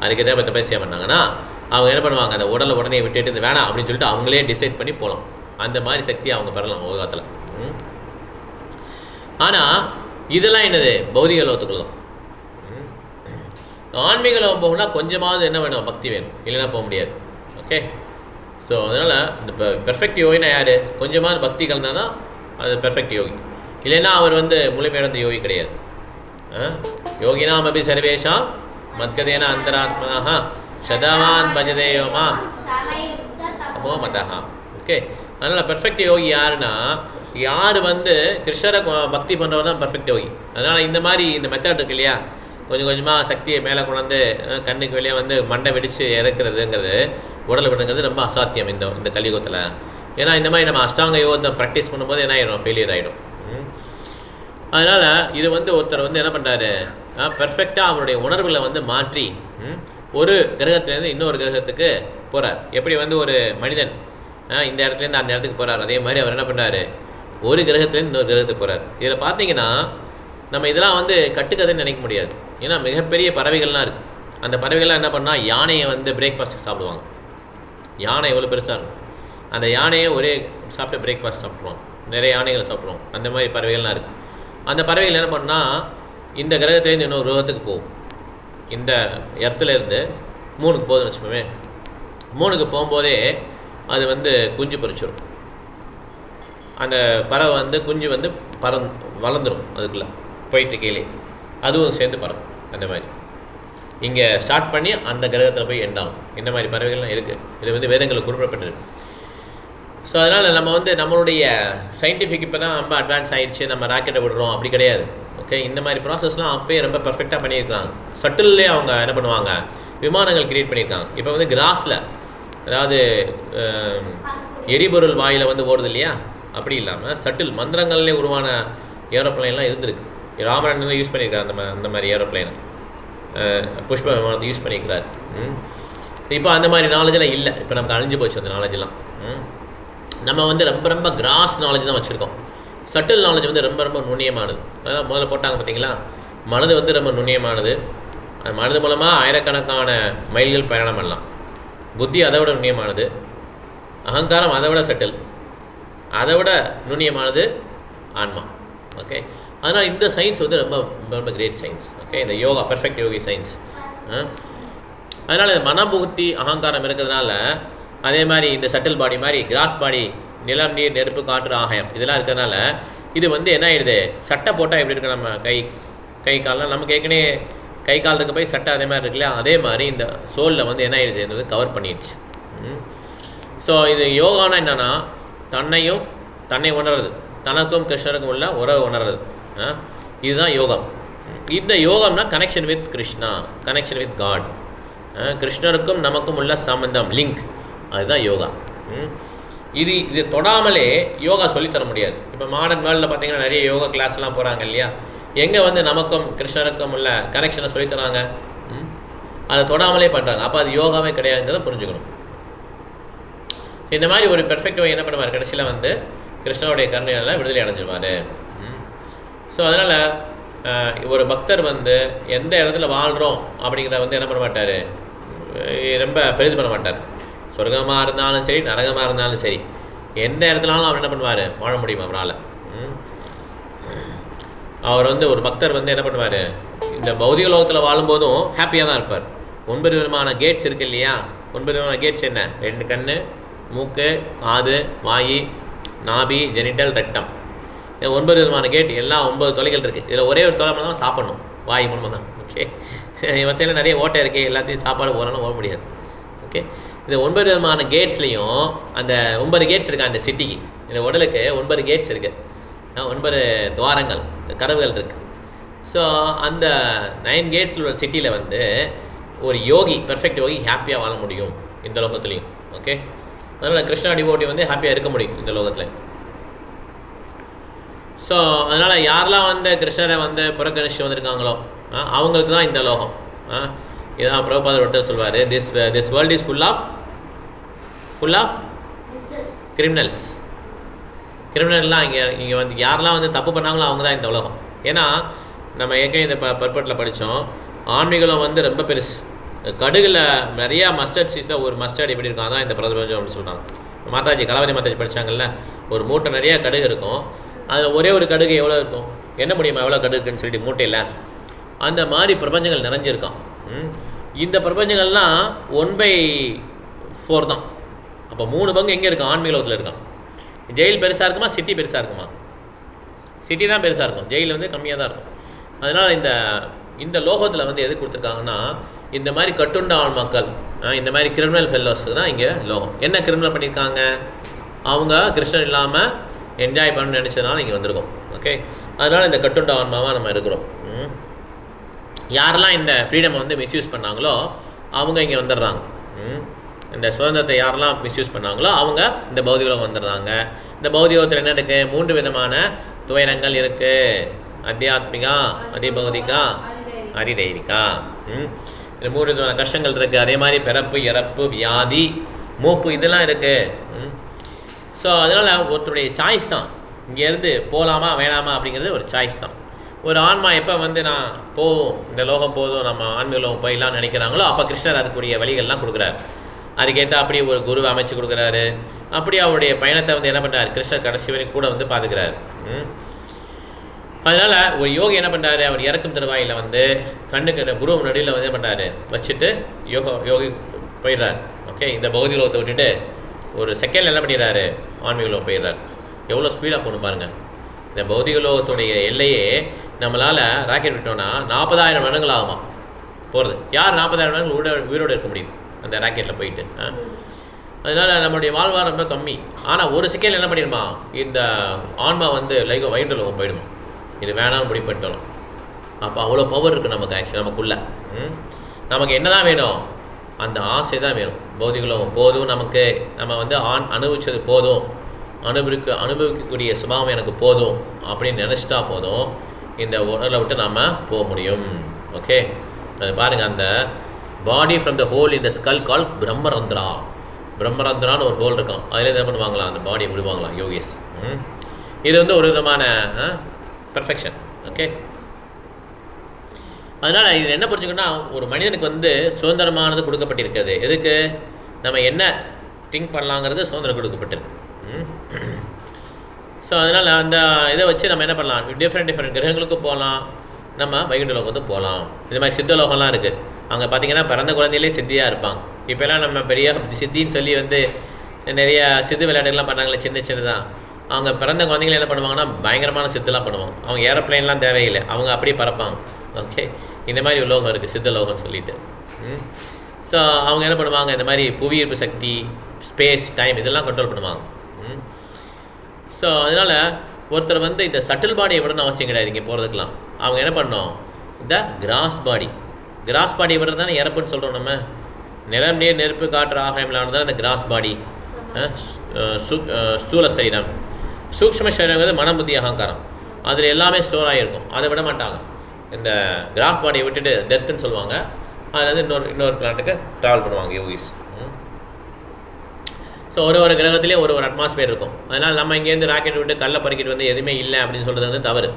அதுக்கு எதாவது தபஸ்யா பண்ணாங்கன்னா அவங்க என்ன பண்ணுவாங்க, அந்த உடலை உடனே விட்டுட்டு இந்த வேணாம் அப்படின்னு சொல்லிட்டு அவங்களே டிசைட் பண்ணி போகலாம். அந்த மாதிரி சக்தியை அவங்க பெறலாம் உலகத்தில். ஆனால் இதெல்லாம் என்னது, பௌதிக லோகத்துக்குள்ள தான். ஆன்மீக லோகம் போகணும்னா கொஞ்சமாவது என்ன வேணும், பக்தி வேணும், இல்லைன்னா போக முடியாது. ஓகே, ஸோ அதனால் இந்த பெர்ஃபெக்ட் யோகினா யார், கொஞ்சமாவது பக்தி கலந்தால் தான் அது பெர்ஃபெக்ட் யோகி, இல்லைன்னா அவர் வந்து முழுமையடைந்த யோகி கிடையாது. யோகினாம் அபி சர்வேஷாம் மத்கதேன அந்தராத்மனா சதவான் பஜதேயோமா அமோ மதஹா. ஓகே, அதனால் பெர்ஃபெக்ட் யோகி யாருன்னா யார் வந்து கிருஷ்ணரை பக்தி பண்ணுறவர் தான் பெர்ஃபெக்ட் யோகி. அதனால் இந்த மாதிரி இந்த மெத்தட் இருக்கு இல்லையா, கொஞ்சம் கொஞ்சமாக சக்தியை மேலே கொண்டாந்து கண்ணுக்கு வெளியே வந்து மண்டை வெடித்து இறக்குறதுங்கிறது, உடலை விடுங்கிறது ரொம்ப அசாத்தியம் இந்த கலியுகத்தில். ஏன்னா இந்த மாதிரி நம்ம அஷ்டாங்க யோகத்தை ப்ராக்டிஸ் பண்ணும்போது என்ன ஆகிடும், ஃபெயிலியர் ஆகிடும். அதனால் இது வந்து ஒருத்தர் வந்து என்ன பண்ணுறாரு, பெர்ஃபெக்டாக அவருடைய உணர்வுகளை வந்து மாற்றி ஒரு கிரகத்துலேருந்து இன்னொரு கிரகத்துக்கு போகிறார். எப்படி வந்து ஒரு மனிதன் இந்த இடத்துலேருந்து அந்த இடத்துக்கு போகிறார், அதே மாதிரி அவர் என்ன பண்ணுறாரு, ஒரு கிரகத்துலேருந்து இன்னொரு கிரகத்துக்கு போகிறார். இதில் பார்த்தீங்கன்னா நம்ம இதெல்லாம் வந்து கட்டுக்கதைன்னு நினைக்க முடியாது. ஏன்னா மிகப்பெரிய பறவைகள்லாம் இருக்குது. அந்த பறவைகள்லாம் என்ன பண்ணால் யானையை வந்து பிரேக்ஃபாஸ்ட்டுக்கு சாப்பிடுவாங்க. யானை எவ்வளோ பெருசாக இருக்கும், அந்த யானையை ஒரே சாப்பிட்டு பிரேக்ஃபாஸ்ட் சாப்பிடுவாங்க, நிறைய யானைகளை சாப்பிடுவோம். அந்த மாதிரி பறவைகள்லாம் இருக்குது. அந்த பறவைகள் என்ன பண்ணால் இந்த கிரகத்துலேருந்து இன்னொரு கிரகத்துக்கு போகும். இந்த இடத்துலேருந்து 3க்கு போகுதுன்னு வச்சுக்கோமே, 3க்கு போகும்போதே அது வந்து குஞ்சு பொரிச்சிடும். அந்த பறவை வந்து குஞ்சு வந்து வளர்ந்துடும், அதுக்குள்ளே போயிட்டு கீழே அதுவும் சேர்ந்து பறக்கும். அந்த மாதிரி இங்கே ஸ்டார்ட் பண்ணி அந்த கிரகத்தில் போய் எண்டாகும். இந்த மாதிரி பறவைகள்லாம் இருக்குது. இது வந்து வேதங்களுக்கு குறிப்பிடப்பட்டிருக்கு. ஸோ அதனால் நம்ம வந்து நம்மளுடைய சயின்டிஃபிக் இப்போ தான் ரொம்ப அட்வான்ஸ் ஆகிடுச்சு, நம்ம ராக்கெட்டை விடுறோம் அப்படி கிடையாது. ஓகே, இந்த மாதிரி ப்ராசஸ்லாம் அப்போயே ரொம்ப பர்ஃபெக்டாக பண்ணியிருக்காங்க. சட்டில்லே அவங்க என்ன பண்ணுவாங்க, விமானங்கள் கிரியேட் பண்ணியிருக்காங்க. இப்போ வந்து கிராஸில், அதாவது எரிபொருள் வாயில் வந்து ஓடுது இல்லையா, அப்படி இல்லாமல் சட்டில் மந்திரங்கள்லேயே உருவான ஏரோப்ளைன்லாம் இருந்திருக்கு. ராமரன் யூஸ் பண்ணியிருக்காரு அந்த மாதிரி ஏரோப்ளைனை, புஷ்ப விமானத்தை யூஸ் பண்ணியிருக்கிறார். இப்போ அந்த மாதிரி நாலேஜெலாம் இல்லை, இப்போ நமக்கு அழிஞ்சு போச்சு அந்த நாலேஜெலாம். நம்ம வந்து ரொம்ப ரொம்ப கிராஸ் நாலேஜ் தான் வச்சுருக்கோம். சட்டில் நாலேஜ் வந்து ரொம்ப ரொம்ப நுண்ணியமானது. அதெல்லாம் முதல்ல போட்டாங்க பார்த்தீங்களா, மனது வந்து ரொம்ப நுண்ணியமானது. அந்த மனது மூலமாக ஆயிரக்கணக்கான மைல்கள் பயணம் பண்ணலாம். புத்தி அதை விட நுண்ணியமானது, அகங்காரம் அதை விட சட்டில், அதை விட நுண்ணியமானது ஆன்மா. ஓகே, அதனால் இந்த சயின்ஸ் வந்து ரொம்ப ரொம்ப கிரேட் சயின்ஸ். ஓகே, இந்த யோகா பெர்ஃபெக்ட் யோகி சயின்ஸ். அதனால் மனபுத்தி அகங்காரம் இருக்கிறதுனால, அதே மாதிரி இந்த சட்டில் பாடி மாதிரி கிராஸ் பாடி, நிலம் நீர் நெருப்பு காற்று ஆகாயம் இதெல்லாம் இருக்கிறதுனால இது வந்து என்ன ஆயிடுது, சட்டை போட்டால் எப்படி இருக்கு நம்ம கை கால்லாம், நமக்கு ஏற்கனவே கை கால் இருக்க போய் சட்டை அதே மாதிரி இருக்குல்லையா, அதே மாதிரி இந்த சோலில் வந்து என்ன ஆயிடுச்சுன்றது கவர் பண்ணிடுச்சு. ஸோ இது யோகானா என்னென்னா தன்னை உணர்றது, தனக்கும் கிருஷ்ணருக்கும் உள்ள உறவு உணர்றது. இதுதான் யோகம். இந்த யோகம்னா connection with Krishna, connection with God, கிருஷ்ணருக்கும் நமக்கும் உள்ள சம்பந்தம், லிங்க், அதுதான் யோகா. இது தொடாமலே யோகா சொல்லித்தர முடியாது. இப்போ மாடர்ன் வேர்ல்டில் பார்த்தீங்கன்னா நிறைய யோகா கிளாஸ்லாம் போகிறாங்க இல்லையா, எங்கே வந்து நமக்கும் கிருஷ்ணருக்கும் உள்ள கனெக்ஷனை சொல்லித்தராங்க, அதை தொடாமலே பண்ணுறாங்க. அப்போ அது யோகாவே கிடையாதுன்றதை புரிஞ்சுக்கணும். இந்த மாதிரி ஒரு பெர்ஃபெக்ட் என்ன பண்ணுவார், கடைசியில் வந்து கிருஷ்ணனுடைய கருணையால் விடுதலை அடைஞ்சிருவார். ஸோ அதனால் ஒரு பக்தர் வந்து எந்த இடத்துல வாழ்கிறோம் அப்படிங்கிறத வந்து என்ன பண்ண மாட்டார், ரொம்ப பெரிது பண்ண மாட்டார். சொர்க்கமாக இருந்தாலும் சரி, நரகமாக இருந்தாலும் சரி, எந்த இடத்துலாலும் அவர் என்ன பண்ணுவார், வாழ முடியும் அவரால். அவர் வந்து ஒரு பக்தர் வந்து என்ன பண்ணுவார், இந்த பௌதிக லோகத்தில் வாழும்போதும் ஹாப்பியாக தான் இருப்பார். 9 விதமான கேட்ஸ் இருக்குது இல்லையா? 9 விதமான கேட்ஸ் என்ன? 2 கண், மூக்கு, காது, வாய், நாபி, ஜெனிட்டல், ரெக்டம். 9 விதமான கேட், எல்லாம் 9 தொலைகள் இருக்குது. இதில் ஒரே ஒரு தொலை தான் சாப்பிடணும், வாய் மூலமாக தான். ஓகே, மற்ற நிறைய ஓட்டை இருக்குது, எல்லாத்தையும் சாப்பாடு போகிறாலும் போக முடியாது. ஓகே, இந்த 9 விதமான கேட்ஸ்லேயும் அந்த 9 கேட்ஸ் இருக்குது அந்த சிட்டிக்கு. இந்த உடலுக்கு 9 கேட்ஸ் இருக்குது, 9 துவாரங்கள், கதவுகள் இருக்குது. ஸோ அந்த 9 கேட்ஸ் உள்ள சிட்டியில் வந்து ஒரு யோகி, பெர்ஃபெக்ட் யோகி ஹாப்பியாக வாழ முடியும் இந்த லோகத்துலேயும். ஓகே, அதனால் கிருஷ்ணா டிவோட்டி வந்து ஹாப்பியாக இருக்க முடியும் இந்த லோகத்தில். ஸோ அதனால் யாரெல்லாம் வந்து கிருஷ்ணரை வந்து புறக்கணிச்சு வந்திருக்காங்களோ அவங்களுக்கு தான் இந்த லோகம். இதான் பிரபுபாதர் ஒருத்தர் சொல்வார், this world is full of criminals. கிரிமினல்லாம் இங்கே வந்து யாரெல்லாம் வந்து தப்பு பண்ணாங்களோ அவங்க தான் இந்த உலகம். ஏன்னா நம்ம ஏற்கனவே இந்த பர்பட்டில் படித்தோம், ஆன்மீகம் வந்து ரொம்ப பெருசு. கடுகில் நிறையா மஸ்டர்ட் சீஸில் ஒரு மஸ்டர்ட் எப்படி இருக்கும், அதான் இந்த பிரபஞ்சம் அப்படின்னு சொல்கிறாங்க. மாதாஜி கலாவதி மாதாஜி படித்தாங்கல்ல, ஒரு மூட்டை நிறையா கடுகு இருக்கும், அதில் ஒரே ஒரு கடுகு எவ்வளோ இருக்கும், என்ன முடியுமா எவ்வளோ கடுகு இருக்குன்னு சொல்லிட்டு மூட்டையில். அந்த மாதிரி பிரபஞ்சங்கள் நிறைஞ்சிருக்கான். இந்த பிரபஞ்சங்கள்லாம் 1/4 தான். அப்போ 3 பங்கு எங்கே இருக்கும், ஆன்மீகத்தில் இருக்கான். ஜெயில் பெருசாக இருக்குமா, சிட்டி பெருசாக இருக்குமா? சிட்டி தான் பெருசாக இருக்கும், ஜெயில் வந்து கம்மியாக தான் இருக்கும். அதனால் இந்த லோகத்தில் வந்து எது கொடுத்துருக்காங்கன்னா, இந்த மாதிரி கட்டுண்ட ஆள் மக்கள், இந்த மாதிரி கிரிமினல் ஃபெல்லோஸுக்கு தான் இங்கே லோகம். என்ன கிரிமினல் பண்ணியிருக்காங்க, அவங்க கிருஷ்ணன் இல்லாமல் என்ஜாய் பண்ணணும்னு நினச்சதுனால இங்கே வந்திருக்கோம். ஓகே, அதனால் இந்த கட்டுண்ட ஆன்மாவாக நம்ம இருக்கிறோம். யாரெல்லாம் இந்த ஃப்ரீடமை வந்து மிஸ்யூஸ் பண்ணாங்களோ அவங்க இங்கே வந்துடுறாங்க. இந்த சுதந்திரத்தை யாரெல்லாம் மிஸ்யூஸ் பண்ணாங்களோ அவங்க இந்த பௌதிகம் வந்துடுறாங்க. இந்த பௌதிகத்தில் என்ன இருக்குது, 3 விதமான துயரங்கள் இருக்குது. அத்தியாத்மிகா, அதிபௌதிகா, அதிதெய்வீகா. இந்த 3 விதமான கஷ்டங்கள் இருக்குது. அதே மாதிரி பிறப்பு, இறப்பு, வியாதி, மூப்பு, இதெல்லாம் இருக்குது. ஸோ அதனால் ஒருத்தருடைய சாய்ஸ் தான், இங்கேருந்து போகலாமா வேணாமா அப்படிங்கிறது ஒரு சாய்ஸ் தான். ஒரு ஆன்மா எப்போ வந்து நான் போதும், இந்த லோகம் போதும், நம்ம ஆன்மீக லோகம் போயிடலாம்னு நினைக்கிறாங்களோ அப்போ கிருஷ்ணர் அதுக்குரிய வழிகள்லாம் கொடுக்குறாரு. அதுக்கேற்ற அப்படி ஒரு குருவை அமைச்சு கொடுக்குறாரு. அப்படி அவருடைய பயணத்தை வந்து என்ன பண்ணுறாரு, கிருஷ்ணர் கடைசி வரைக்கும் கூட வந்து பார்த்துக்கிறாரு. அதனால் ஒரு யோகி என்ன பண்ணுறாரு, அவர் இறக்கும் தருவாயில் வந்து கண்ணுக்கு குரு நடுவில் வந்து என்ன பண்ணுறாரு வச்சுட்டு யோகி போயிடுறாரு. ஓகே, இந்த பௌதிக லோகத்தை விட்டுட்டு ஒரு செகண்டில் என்ன பண்ணிடுறாரு, ஆன்மீக லோகம் போயிடுறாரு. எவ்வளோ ஸ்பீடாக போகணும் பாருங்கள். இந்த பௌதிக லோகத்துடைய எல்லையே நம்மளால் ராக்கெட் விட்டோன்னா 40,000 வருடங்கள் ஆகுமா போகிறது. யார் 40,000 வருடங்கள் உயிரோடு இருக்க முடியும் அந்த ராக்கெட்டில் போயிட்டு? அதனால் நம்மளுடைய வாழ்வாரம் ரொம்ப கம்மி. ஆனால் ஒரு செகண்ட் என்ன பண்ணிடுமா, இந்த ஆன்மா வந்து வைகுண்ட லோகம் போயிடுமா. இது வேணாம்னு முடிவு பண்ணிட்டோம். அப்போ அவ்வளோ பவர் இருக்குது நமக்கு, ஆக்சுவலி நமக்குள்ள. நமக்கு என்ன தான் வேணும், அந்த ஆசை தான் வேணும். பௌதிக லோகம் போதும், நமக்கு நம்ம வந்து அனுபவிச்சது போதும், அனுபவிக்கக்கூடிய சுபாவம் எனக்கு போதும் அப்படின்னு நினச்சிட்டா போதும், இந்த உடலை விட்டு நம்ம போக முடியும். ஓகே, அது பாருங்கள், அந்த body from the hole in the skull call brahmarandhra. பிரம்மரந்திரான்னு ஒரு ஹோல் இருக்கும், அதில் என்ன பண்ணுவாங்களாம், அந்த பாடியை விடுவாங்களாம் யோகிஸ். இது வந்து ஒரு விதமான பெர்ஃபெக்ஷன். ஓகே, அதனால் இது என்ன புரிஞ்சுக்கணும்னா, ஒரு மனிதனுக்கு வந்து சுதந்திரமானது கொடுக்கப்பட்டிருக்கிறது. எதுக்கு, நம்ம என்ன திங்க் பண்ணலாங்கிறது சுதந்திரம் கொடுக்கப்பட்டிருக்கு. ஸோ அதனால் அந்த இதை வச்சு நம்ம என்ன பண்ணலாம், டிஃப்ரெண்ட் கிரகங்களுக்கு போகலாம், நம்ம வைகுண்ட லோகம் வந்து போகலாம். இது மாதிரி சித்த லோகம்லாம் இருக்குது. அங்கே பார்த்திங்கன்னா பிறந்த குழந்தையிலே சித்தியாக இருப்பாங்க. இப்போலாம் நம்ம பெரிய சித்தின்னு சொல்லி வந்து நிறைய சித்து விளையாட்டுகள்லாம் பண்ணாங்களே, சின்னதான். அவங்க பிறந்த குழந்தைங்கள என்ன பண்ணுவாங்கன்னா பயங்கரமான சித்துலாம் பண்ணுவாங்க. அவங்க ஏரோப்ளைன்லாம் தேவையில்லை, அவங்க அப்படியே பறப்பாங்க. ஓகே, இந்த மாதிரி ஒரு லோகம் இருக்குது, சித்த லோகம்னு சொல்லிட்டு. ஸோ அவங்க என்ன பண்ணுவாங்க, இந்த மாதிரி புவியீர்ப்பு சக்தி, ஸ்பேஸ், டைம் இதெல்லாம் கண்ட்ரோல் பண்ணுவாங்க. ஸோ அதனால் ஒருத்தர் வந்து இந்த சட்டில் பாடியை விடணும் அவசியம் கிடையாது இங்கே போகிறதுக்கெலாம். அவங்க என்ன பண்ணோம், இந்த கிராஸ் பாடியை விடுறது தானே இறப்புன்னு சொல்கிறோம் நம்ம. நிலம், நீர், நெருப்பு, காற்று, ஆகாயம்லானது தான் இந்த கிராஸ் பாடி. ஸ்தூல சரீரம். சூக்ஷ்ம சரீரங்கிறது மனம், புத்தி, அகங்காரம். அதில் எல்லாமே ஸ்டோர் ஆகிருக்கும். அதை விட மாட்டாங்க. இந்த கிராஸ் பாடியை விட்டுட்டு டெத்துன்னு சொல்லுவாங்க. அதில் வந்து இன்னொரு பிளானட்டுக்கு ட்ராவல் பண்ணுவாங்க யோகிஸ். ஸோ ஒரு கிரகத்துலேயும் ஒரு அட்மாஸ்பியர் இருக்கும். அதனால் நம்ம இங்கேருந்து ராக்கெட் விட்டு கல்லை பறிக்கிட்டு வந்து எதுவுமே இல்லை அப்படின்னு சொல்கிறது வந்து தவறு.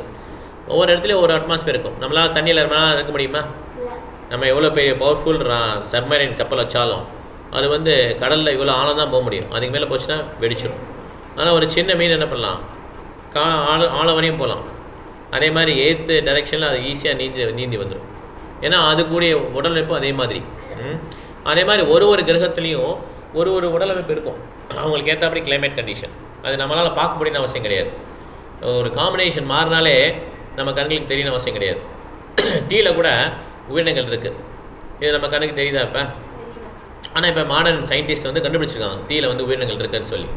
ஒவ்வொரு இடத்துலையும் ஒரு அட்மாஸ்பியர் இருக்கும். நம்மளால் தண்ணியில் இருக்க முடியுமா? நம்ம எவ்வளோ பெரிய பவர்ஃபுல் சப்மரைன் கப்பல் வச்சாலும் அது வந்து கடலில் இவ்வளோ ஆழம் தான் போக முடியும். அதுக்கு மேலே போச்சுன்னா வெடிச்சிடும். ஆனால் ஒரு சின்ன மீன் என்ன பண்ணலாம்? ஆழம் வரையும் போகலாம். அதே மாதிரி 8th டைரெக்ஷனில் அது ஈஸியாக நீந்தி வந்துடும். ஏன்னா அது கூடிய உடலமைப்பும் அதே மாதிரி. அதே மாதிரி ஒரு கிரகத்துலேயும் ஒரு உடலமைப்பு இருக்கும். அவங்களுக்கு ஏற்றபடி கிளைமேட் கண்டிஷன் அது நம்மளால் பார்க்க முடியும்னு அவசியம் கிடையாது. ஒரு காம்பினேஷன் மாறினாலே நம்ம கண்களுக்கு தெரியணும் அவசியம் கிடையாது. டீயில் கூட உயிரினங்கள் இருக்குது. இது நம்ம கண்ணுக்கு தெரியுதா இப்போ? ஆனால் இப்போ மாடர்ன் சயின்டிஸ்ட் வந்து கண்டுபிடிச்சிருக்காங்க டீயில் வந்து உயிரினங்கள் இருக்குதுன்னு சொல்லி.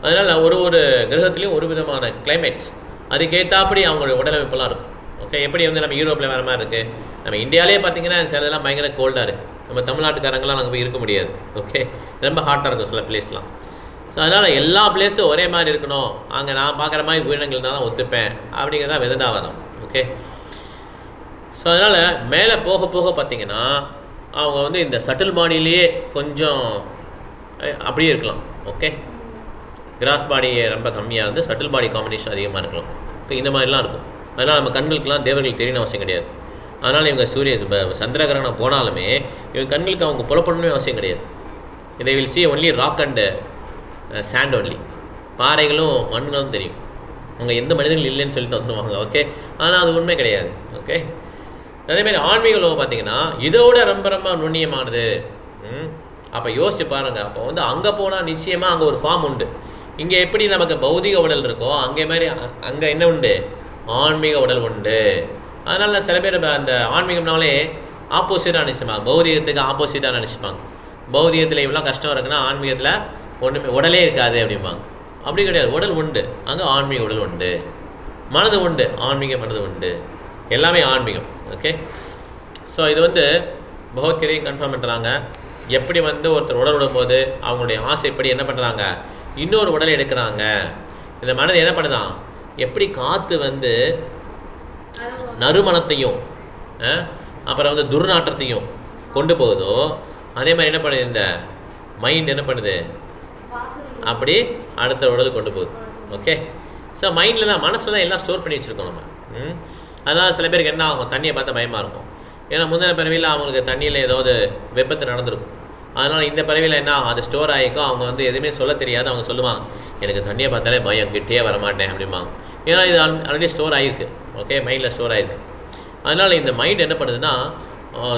அதனால் ஒரு கிரகத்துலேயும் ஒரு விதமான கிளைமேட் அதுக்கேற்றாப்படி அவங்களுடைய உடலமைப்பெல்லாம் இருக்கும். ஓகே, எப்படி வந்து நம்ம யூரோப்பில் வேறு மாதிரி இருக்குது. நம்ம இந்தியாவிலே பார்த்தீங்கன்னா சிலதெல்லாம் பயங்கர கோல்டாக இருக்குது. நம்ம தமிழ்நாட்டுக்காரங்களாம் அங்கே போய் இருக்க முடியாது. ஓகே, ரொம்ப ஹாட்டாக இருக்கும் சில பிளேஸ்லாம். ஸோ அதனால் எல்லா பிளேஸும் ஒரே மாதிரி இருக்கணும், அங்கே நான் பார்க்குற மாதிரி உயிரினங்கள் தான் ஒத்துப்பேன் அப்படிங்கிறதா விதண்டாவாதம். ஓகே, ஸோ அதனால் மேலே போக போக பார்த்திங்கன்னா அவங்க வந்து இந்த சட்டில் பாடியிலேயே கொஞ்சம் அப்படியே இருக்கலாம். ஓகே, கிராஸ் பாடி ரொம்ப கம்மியாக இருந்து சட்டில் பாடி காம்பினேஷன் அதிகமாக இருக்கலாம். ஓகே, இந்த மாதிரிலாம் இருக்கும். அதனால் நம்ம கண்களுக்கெலாம் தேவர்கள் தெரியணும் அவசியம் கிடையாது. அதனால் இவங்க சந்திர கிரகணம் போனாலுமே இவங்க கண்களுக்கு அவங்க புலப்படணுமே அவசியம் கிடையாது. இதை will see only rock and sand only. பாறைகளும் மண்களும் தெரியும். அவங்க எந்த மனிதர்கள் இல்லைன்னு சொல்லிட்டு வந்துடுவாங்க. ஓகே, ஆனால் அது உண்மை கிடையாது. ஓகே, அதேமாதிரி ஆன்மீக உலகம் பார்த்திங்கன்னா இதோட ரொம்ப நுண்ணியமானது. அப்போ யோசிச்சு பாருங்கள். அப்போ வந்து அங்கே போனால் நிச்சயமாக அங்கே ஒரு ஃபார்ம் உண்டு. இங்கே எப்படி நமக்கு பௌதிக உடல் இருக்கோ அங்கே மாதிரி அங்கே என்ன உண்டு? ஆன்மீக உடல் உண்டு. அதனால் சில பேர் அந்த ஆன்மீகம்னாலே ஆப்போசிட்டாக நினச்சிப்பாங்க. பௌதிகத்துக்கு ஆப்போசிட்டாக நினச்சிப்பாங்க. பௌதிகத்தில் இவ்வளோ கஷ்டம் இருக்குன்னா ஆன்மீகத்தில் ஒன்றுமே உடலே இருக்காது அப்படிம்பாங்க. அப்படி கிடையாது. உடல் உண்டு, அங்கே ஆன்மீக உடல் உண்டு. மனது உண்டு, ஆன்மீக மனது உண்டு. எல்லாமே ஆன்மீகம். ஓகே, ஸோ இது வந்து பகவத்கீதையும் கன்ஃபார்ம் பண்ணுறாங்க. எப்படி வந்து ஒருத்தர் உடல் விடும்போது அவங்களுடைய ஆசை எப்படி என்ன பண்ணுறாங்க? இன்னொரு உடலை எடுக்கிறாங்க. இந்த மனது என்ன பண்ணுதான்? எப்படி காற்று வந்து நறுமணத்தையும் அப்புறம் வந்து துர்நாற்றத்தையும் கொண்டு போகுதோ அதே மாதிரி என்ன பண்ணுது இந்த மைண்ட் என்ன பண்ணுது? அப்படி அடுத்த உடலுக்கு கொண்டு போகுது. ஓகே, ஸோ மைண்டில் தான் மனசில் தான் எல்லாம் ஸ்டோர் பண்ணி வச்சுருக்கோம் நம்ம. அதனால் சில பேருக்கு என்ன ஆகும்? தண்ணியை பார்த்தா பயமாக இருக்கும். ஏன்னா முந்தின பிறவியில் அவங்களுக்கு தண்ணியில் ஏதாவது விபத்து நடந்திருக்கும். அதனால் இந்த பிறவியில் என்ன ஆகும்? அது ஸ்டோர் ஆகிக்கும். அவங்க வந்து எதுவுமே சொல்ல தெரியாது. அவங்க சொல்லுவாங்க, எனக்கு தண்ணியை பார்த்தாலே பயம், கிட்டே வரமாட்டேன் அப்படிம்பாங்க. ஏன்னா இது ஆல்ரெடி ஸ்டோர் ஆகிருக்கு. ஓகே, மைண்டில் ஸ்டோர் ஆகிருக்கு. அதனால் இந்த மைண்ட் என்ன பண்ணுதுன்னா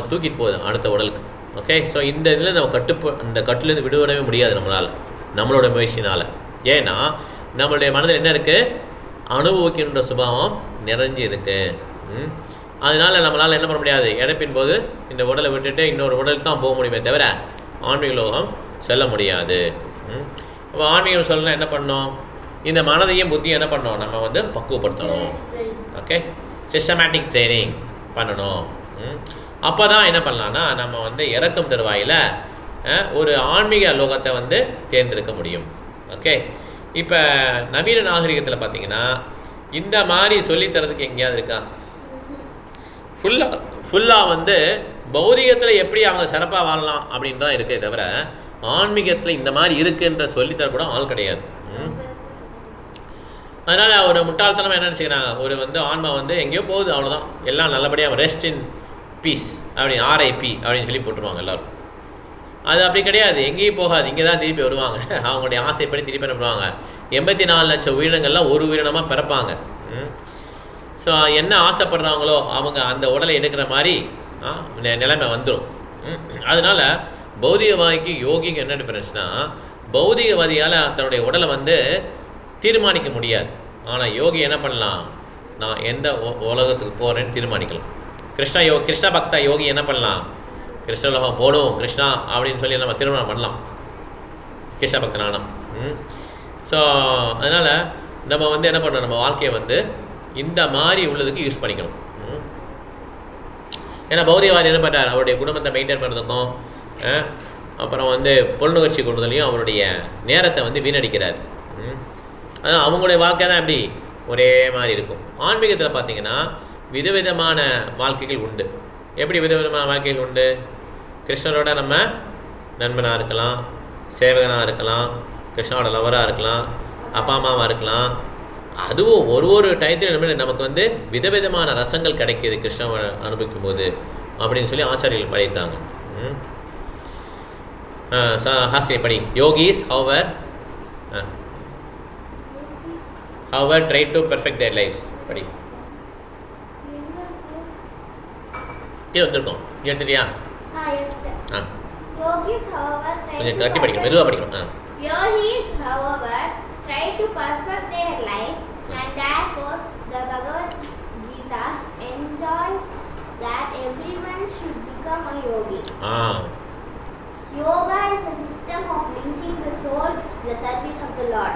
தூக்கிட்டு போகுது அடுத்த உடலுக்கு. ஓகே, ஸோ இந்த இதில் நம்ம இந்த கட்டுலேருந்து விடுபடவே முடியாது நம்மளால், நம்மளோட முயற்சினால். ஏன்னா நம்மளுடைய மனதில் என்ன இருக்குது? அனுபவிக்கின்ற சுபாவம் நிறைஞ்சி இருக்குது. அதனால் நம்மளால் என்ன பண்ண முடியாது? இறப்பின் போது இந்த உடலை விட்டுட்டு இன்னொரு உடலுக்கு தான் போக முடியுமே தவிர ஆன்மீக லோகம் சொல்ல முடியாது. அப்போ ஆன்மீகம் சொல்லலாம் என்ன பண்ணணும்? இந்த மனதையும் புத்தியும் என்ன பண்ணணும்? நம்ம வந்து பக்குவப்படுத்தணும். ஓகே, சிஸ்டமேட்டிக் ட்ரைனிங் பண்ணணும். அப்போ தான் என்ன பண்ணலான்னா நம்ம வந்து இறக்கும் தருவாயில் ஒரு ஆன்மீக லோகத்தை வந்து தேர்ந்தெடுக்க முடியும். ஓகே, இப்போ நவீன நாகரிகத்தில் பார்த்திங்கன்னா இந்த மாதிரி சொல்லித்தரதுக்கு எங்கேயாவது இருக்கா? ஃபுல்லாக வந்து பௌதிகத்தில் எப்படி அவங்க சிறப்பாக வாழலாம் அப்படின்னு தான் இருக்கே தவிர ஆன்மீகத்தில் இந்த மாதிரி இருக்குன்ற சொல்லித்தர கூட ஆள் கிடையாது. அதனால் ஒரு முட்டாள்தனம் என்ன நினச்சிக்கிறாங்க? ஒரு வந்து ஆன்மா வந்து எங்கேயோ போகுது, அவ்வளோதான், எல்லாம் நல்லபடியாக ரெஸ்ட் இன் பீஸ் அப்படின்னு RIP அப்படின்னு சொல்லி போட்டுருவாங்க எல்லோரும். அது அப்படி கிடையாது. எங்கேயும் போகாது, இங்கே தான் திருப்பி வருவாங்க. அவங்களுடைய ஆசைப்படி திருப்பி என்ன பண்ணுவாங்க? 84 லட்சம் உயிரினங்கள்லாம் ஒரு உயிரினமாக பிறப்பாங்க. ஸோ என்ன ஆசைப்படுறாங்களோ அவங்க அந்த உடலை எடுக்கிற மாதிரி நிலைமை வந்துடும். அதனால் பௌதிகவாதிக்கு யோகிக்கு என்ன டிஃபரன்ஸ்னால், பௌதிகவாதியால் தன்னுடைய உடலை வந்து தீர்மானிக்க முடியாது. ஆனால் யோகி என்ன பண்ணலாம்? நான் எந்த உலகத்துக்கு போகிறேன்னு தீர்மானிக்கலாம். கிருஷ்ண பக்தா யோகி என்ன பண்ணலாம்? கிருஷ்ண உலகம் போடும் கிருஷ்ணா அப்படின்னு சொல்லி நம்ம திருமணம் பண்ணலாம், கிருஷ்ண பக்தனானம். ஸோ அதனால் நம்ம வந்து என்ன பண்ணணும்? நம்ம வாழ்க்கையை வந்து இந்த மாதிரி உள்ளதுக்கு யூஸ் பண்ணிக்கணும். ஏன்னா பௌதிகவாதி என்ன பண்ணுறார்? அவருடைய குடும்பத்தை மெயின்டைன் பண்ணுறதுக்கும் அப்புறம் வந்து பொருளுணர்ச்சி கொடுறதுலையும் அவருடைய நேரத்தை வந்து வீணடிக்கிறார். அதனால் அவங்களுடைய வாழ்க்கை தான் எப்படி ஒரே மாதிரி இருக்கும். ஆன்மீகத்தில் பார்த்தீங்கன்னா விதவிதமான வாழ்க்கைகள் உண்டு. எப்படி விதவிதமான வாழ்க்கைகள் உண்டு? கிருஷ்ணரோட நம்ம நண்பனாக இருக்கலாம், சேவகனாக இருக்கலாம், கிருஷ்ணனோட லவராக இருக்கலாம், அப்பா அம்மாவாக இருக்கலாம். அதுவும் ஒரு டயத்தில் நமக்கு வந்து விதவிதமான ரசங்கள் கிடைக்கிது கிருஷ்ணனை அனுபவிக்கும் போது அப்படின்னு சொல்லி ஆச்சாரியர்கள் படிக்கிறாங்க. ஹாஸ்ய படி. Yogis however try to perfect their lives. படி. இது வந்துருக்கோம். எடுத்துட்டியா? Yogis, however, கொஞ்சம் தட்டி படிக்கணும், மெதுவாக படிக்கணும். Yogis, however, try to perfect their life, and therefore the Bhagavad Gita enjoins that everyone should become a yogi. Yoga is a system of linking the soul to the service of the Lord.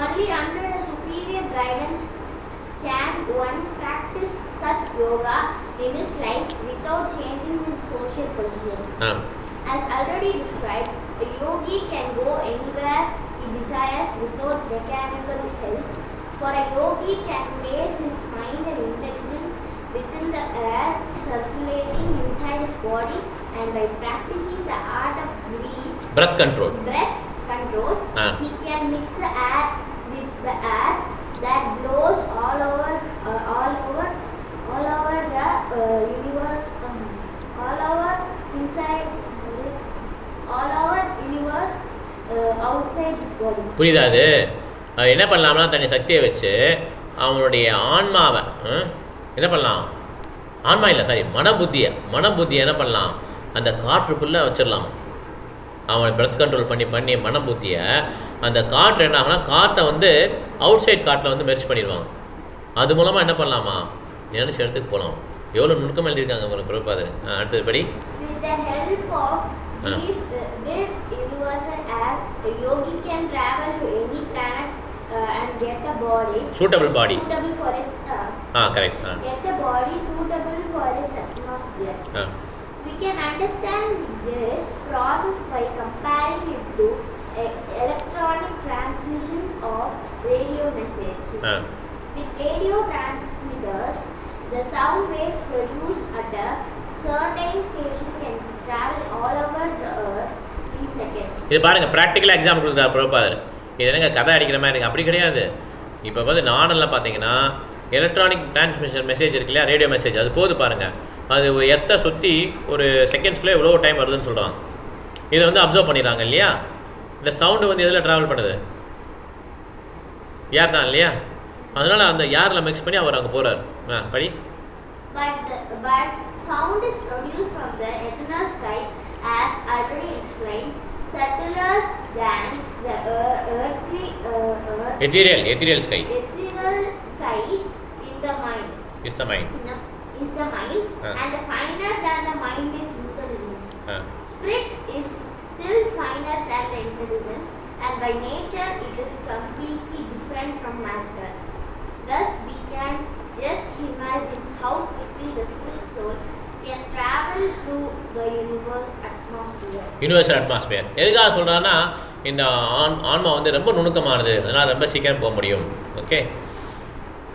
Only under the superior guidance can one practice such yoga in his life without changing his social position. As already described, a yogi can go anywhere he desires without mechanical help. For a yogi can place his mind and intelligence within the air circulating inside his body, and by practicing the art of breath control, he can mix the air with the air that blows all over the universe, all over inside this, all over universe outside this body. புரியுதா? அது என்ன பண்ணலாம்னா தன்னை சக்தியை வச்சு அவனுடைய ஆன்மாவை என்ன பண்ணலாம்? ஆன்மா இல்லை, சாரி, மனபுத்தியை என்ன பண்ணலாம்? அந்த காற்றுக்குள்ளே வச்சிடலாம். அவனை பிரெத் கண்ட்ரோல் பண்ணி மனபுத்தியை அந்த காற்று என்ன ஆகுனா காற்றை வந்து அவுட் சைட் காற்றில் வந்து மெர்ஜ் பண்ணிடுவாங்க. அது மூலமாக என்ன பண்ணலாமா? நினைச்ச இடத்துக்கு போகலாம். எவ்வளோ நுணுக்கம் எழுதியிருக்காங்க உங்களுக்கு பிரபாதர். அடுத்தது படி. With the help of this universal air, the yogi can travel to any planet and get a body suitable for its correct. Get a body suitable for its atmosphere. We can understand this process by comparing it to electronic transmission of radio messages. With radio transmitters, the sound waves produced at a certain station can travel all over the earth in seconds. இது பாருங்க, ப்ராக்டிக்கலாக example கொடுக்குறாரு பிரபாதர். இது என்னங்க கதை அடிக்கிற மாதிரி இருக்குது? அப்படி கிடையாது. இப்போ வந்து நானெல்லாம் பார்த்தீங்கன்னா எலக்ட்ரானிக் டிரான்ஸ்மிஷன் மெசேஜ் இருக்கு இல்லையா, ரேடியோ மெசேஜ், அது போது பாருங்கள். அது எர்த்தை சுற்றி ஒரு செகண்ட்ஸ்குள்ளே எவ்வளோ டைம் வருதுன்னு சொல்கிறாங்க. இதை வந்து அப்சர்வ் பண்ணிடுறாங்க இல்லையா. இந்த சவுண்டு வந்து எதில் ட்ராவல் பண்ணுது? ஏர் தான் இல்லையா. அதனால் அந்த ஏரில் மிக்ஸ் பண்ணி அவர் அங்கே போகிறார். படி. But sound is produced from the eternal sky, as already explained, subtler than the earthly ethereal sky. Ethereal sky in the mind. Is the mind. Is the mind, and finer than the mind is intelligence. Spirit is still finer than the intelligence, and by nature it is completely different from matter. Thus we can just imagine how quickly the spirit soul can travel through the universal atmosphere. எதுக்காக சொல்கிறான்னா இந்த ஆன்மா வந்து ரொம்ப நுணுக்கமானது, அதனால் ரொம்ப சீக்கிரம் போக முடியும். ஓகே,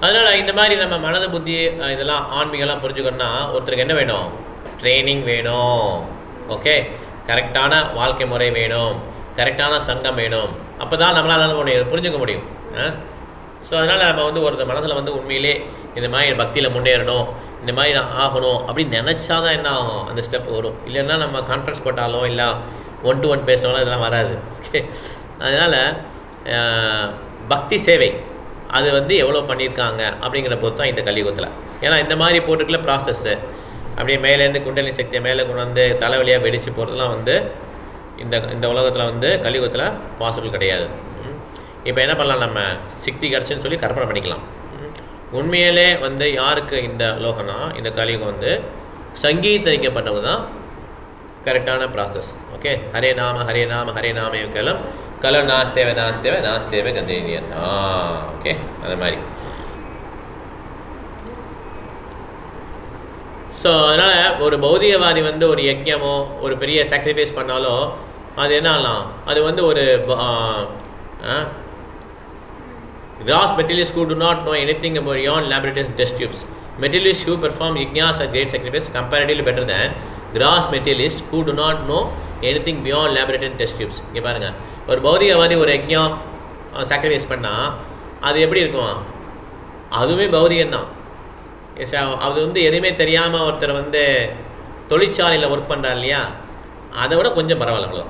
அதனால் இந்த மாதிரி நம்ம மனது புத்தி இதெல்லாம் ஆன்மீகம்லாம் புரிஞ்சுக்கணும்னா ஒருத்தருக்கு என்ன வேணும்? ட்ரைனிங் வேணும். ஓகே, கரெக்டான வாழ்க்கை முறை வேணும், கரெக்டான சங்கம் வேணும். அப்போ தான் நம்மளால் புரிஞ்சுக்க முடியும். ஸோ அதனால் நம்ம வந்து ஒருத்தர் மனதில் வந்து உண்மையிலே இந்த மாதிரி பக்தியில் முன்னேறணும், இந்த மாதிரி நான் ஆகணும் அப்படின்னு நினச்சா தான் என்ன ஆகும், அந்த ஸ்டெப் வரும். இல்லைன்னா நம்ம கான்ஃபரன்ஸ் போட்டாலும் இல்லை 1-to-1 பேசினாலும் இதெல்லாம் வராது. ஓகே, அதனால் பக்தி சேவை அது வந்து எவ்வளோ பண்ணியிருக்காங்க அப்படிங்கிற பொறுத்து தான் இந்த கலியுகத்தில். ஏன்னா இந்த மாதிரி போட்டுக்கல ப்ராசஸ்ஸு அப்படியே மேலேருந்து குண்டலினி சக்தியை மேலே கொண்டு வந்து தலைவலியாக வெடித்து போகிறதுலாம் வந்து இந்த உலகத்தில் வந்து கலியுகத்தில் பாசிபிள் கிடையாது. இப்போ என்ன பண்ணலாம், நம்ம சக்தி கிடச்சின்னு சொல்லி கற்பனை பண்ணிக்கலாம். உண்மையிலே வந்து யாருக்கு இந்த லோகம்னா இந்த கலியுகம் வந்து சங்கீதரிக்கப்பட்டது தான் கரெக்டான ப்ராசஸ். ஓகே, ஹரே நாம ஹரே நாம ஹரே நாம கேளும் கலர் நாஸ்தேவை நாஸ்தேவை நாஸ்தேவை கந்தேனியன். ஓகே, அது மாதிரி. ஸோ அதனால் ஒரு பௌதிகவாதி வந்து ஒரு யஜ்ஞமோ ஒரு பெரிய சாக்ரிஃபைஸ் பண்ணாலோ அது என்ன ஆகலாம், அது வந்து ஒரு Gross materialists who do not know anything about beyond laboratories and test tubes. Materialists who perform yajnas or great sacrifices comparatively better than gross materialists who do not know anything beyond laboratory and test tubes. இங்கே பாருங்கள், ஒரு பௌதிகவாதி ஒரு யஜ்ஞம் sacrifice பண்ணால் அது எப்படி இருக்கும்? அதுவுமே பௌதிகம்தான். அது வந்து எதுவுமே தெரியாமல் ஒருத்தர் வந்து தொழிற்சாலையில் ஒர்க் பண்ணுறார் இல்லையா, அதை விட கொஞ்சம் பரவாயில்ல அவ்வளோ.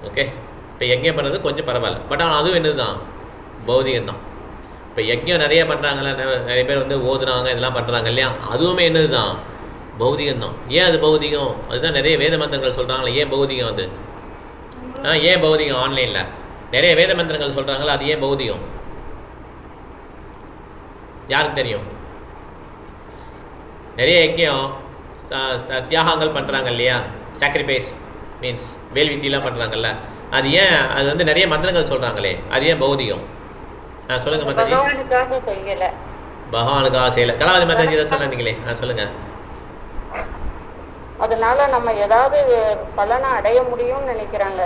ஓகே, இப்போ யஜ்ஞம் பண்ணுறது கொஞ்சம் பரவாயில்ல, பட் ஆனால் அதுவும் என்னது தான்? பௌதிகம்தான். இப்போ யஜ்ஞம் நிறைய பண்ணுறாங்களே, நிறைய பேர் வந்து ஓதுறாங்க, இதெல்லாம் பண்ணுறாங்க இல்லையா, அதுவுமே என்னது தான்? பௌதிகம்தான். ஏன் அது பௌதிகம்? அதுதான் நிறைய வேத மந்திரங்கள் சொல்கிறாங்களே, ஏன் பௌதிகம் அது? ஏன் பௌதிகம்? ஆன்லைனில் நிறைய வேத மந்திரங்கள் சொல்கிறாங்களா, அது ஏன் பௌதிகம்? யாருக்கு தெரியும்? நிறைய யஜ்ஞம் தியாகங்கள் பண்ணுறாங்க இல்லையா, சாக்ரிஃபைஸ் மீன்ஸ் வேல்வித்திலாம் பண்ணுறாங்கல்ல, அது ஏன்? அது வந்து நிறைய மந்திரங்கள் சொல்கிறாங்களே, அது ஏன் பௌதிகம்? சொல்லுங்கள் மாதாஜி. பகவானுக்காக செய்யலை. கலாவதி மாதாஜி இதை சொன்னீங்களே, சொல்லுங்கள். அதனால நம்ம ஏதாவது பலனை அடைய முடியும்னு நினைக்கிறாங்க.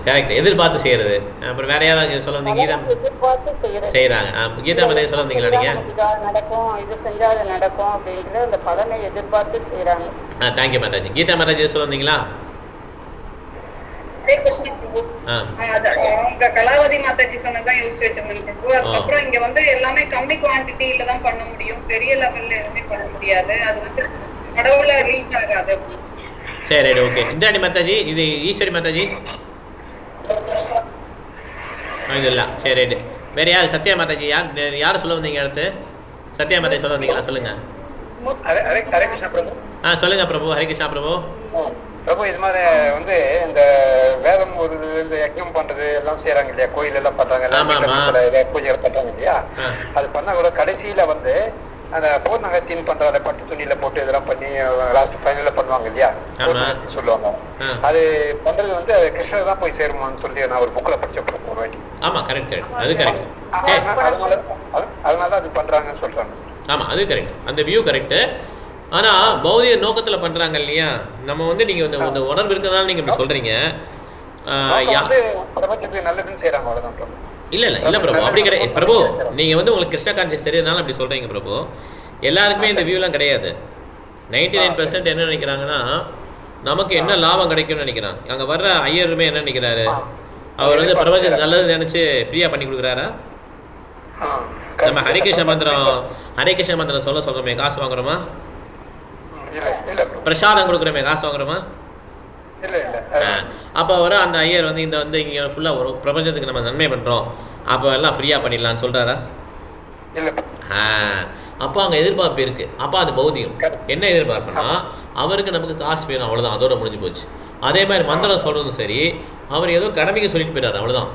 கரெக்ட், எதிர்பார்த்து செய்கிறது. அப்புறம் வேற யாராவது சொல்ல வந்தீங்க? கீதா செய்கிறாங்க. கீதா மாதாஜி சொல்ல வந்தீங்களா நீங்கள்? நடக்கும், இது செஞ்சால் அது நடக்கும் அப்படின்ற அந்த பலனை எதிர்பார்த்து செய்கிறாங்க. தேங்க்யூ மாதாஜி. கீதா மாதாஜி சொல்ல வந்தீங்களா? அவங்க கலாவதி மாதாஜி சொன்னதான் யோசிச்சு வச்சிருந்தேன் பிரபு. அதுக்கப்புறம் இங்க வந்து எல்லாமே கம்மி குவான்டிட்டியில தான் பண்ண முடியும், பெரிய லெவல்ல எதுவுமே பண்ண முடியாது, அது வந்து கடவுள ரீச் ஆகாது. சரி ரைட், ஓகே. இந்தாடி மாதாஜி, இது ஈஸ்வரி மாதாஜி இது இல்லை. சரி ரைட்டு. வேற யார்? சத்யா மாதாஜி. யார் சொல்ல வந்தீங்க அடுத்து? சத்யா மாதாஜி சொல்ல வந்தீங்களா? சொல்லுங்க. ஹரே கிருஷ்ணா பிரபு. சொல்லுங்க பிரபு. ஹரே கிருஷ்ணா பிரபு. பிரபு, இது மாதிரி வந்து இந்த வேதம் ஒரு இந்த யஜ்ஞம் பண்றது எல்லாம் செய்யறாங்க இல்லையா, கோயில் எல்லாம் பண்றாங்க, பூஜைகள் பண்றாங்க இல்லையா, அது பண்ண கூட கடைசியில வந்து அந்த பூர்ணகத்தின் பண்ற பட்டு துணியில போட்டு இதெல்லாம் பண்ணி லாஸ்ட் ஃபைனல்ல பண்ணுவாங்க இல்லையா, சொல்லுவாங்க. அது பண்றது வந்து கிருஷ்ணர் தான் போய் சேருமான்னு சொல்லி நான் ஒரு புக்ல படிச்ச ஒரு வாட்டி. ஆமா, கரெக்ட் கரெக்ட், அது கரெக்ட். அதனால அது பண்றாங்கன்னு சொல்றாங்க. ஆமா, அது கரெக்ட், அந்த வியூ கரெக்ட். ஆனால் பௌதிக நோக்கத்தில் பண்ணுறாங்க இல்லையா, நம்ம வந்து நீங்கள் வந்து அந்த உணர்வு இருக்கிறதுனால நீங்கள் இப்படி சொல்கிறீங்க. நல்லதுன்னு செய்கிறாங்க, அவ்வளோதான். இல்லை இல்லை இல்லை பிரபு, அப்படி கிடையாது பிரபு. நீங்கள் வந்து உங்களுக்கு கிருஷ்ண கான்சியஸ் தெரியுதுனால அப்படி சொல்கிறீங்க பிரபு. எல்லாருக்குமே இந்த வியூலாம் கிடையாது. 99% என்ன நினைக்கிறாங்கன்னா, நமக்கு என்ன லாபம் கிடைக்கும்னு நினைக்கிறாங்க. அங்கே வர்ற ஐயருமே என்ன நினைக்கிறாரு, அவர் வந்து பிரபஞ்சம் நல்லது நினச்சி ஃப்ரீயாக பண்ணி கொடுக்குறாரா? நம்ம ஹரிகிருஷ்ண மந்திரம் சொல்ல சொல்கிறோமே, காசு வாங்குறோமா? பிரசாதம் கொடுக்குறோமே, காசு வாங்குறோமா? அப்போ வர அந்த ஐயர் வந்து இந்த வந்து இங்கே ஃபுல்லாக ஒரு பிரபஞ்சத்துக்கு நம்ம நன்மை பண்ணுறோம், அப்போ எல்லாம் ஃப்ரீயாக பண்ணிடலான்னு சொல்கிறாரா? அப்போ அங்கே எதிர்பார்ப்பு இருக்குது. அப்போ அது பௌதிகம். என்ன எதிர்பார்ப்புனா, அவருக்கு நமக்கு காசு வேணும், அவ்வளோதான், அதோட முடிஞ்சு போச்சு. அதே மாதிரி மந்திரம் சொல்கிறதும் சரி, அவர் ஏதோ கடமைக்கு சொல்லிட்டு போயிட்டார், அவ்வளோதான்.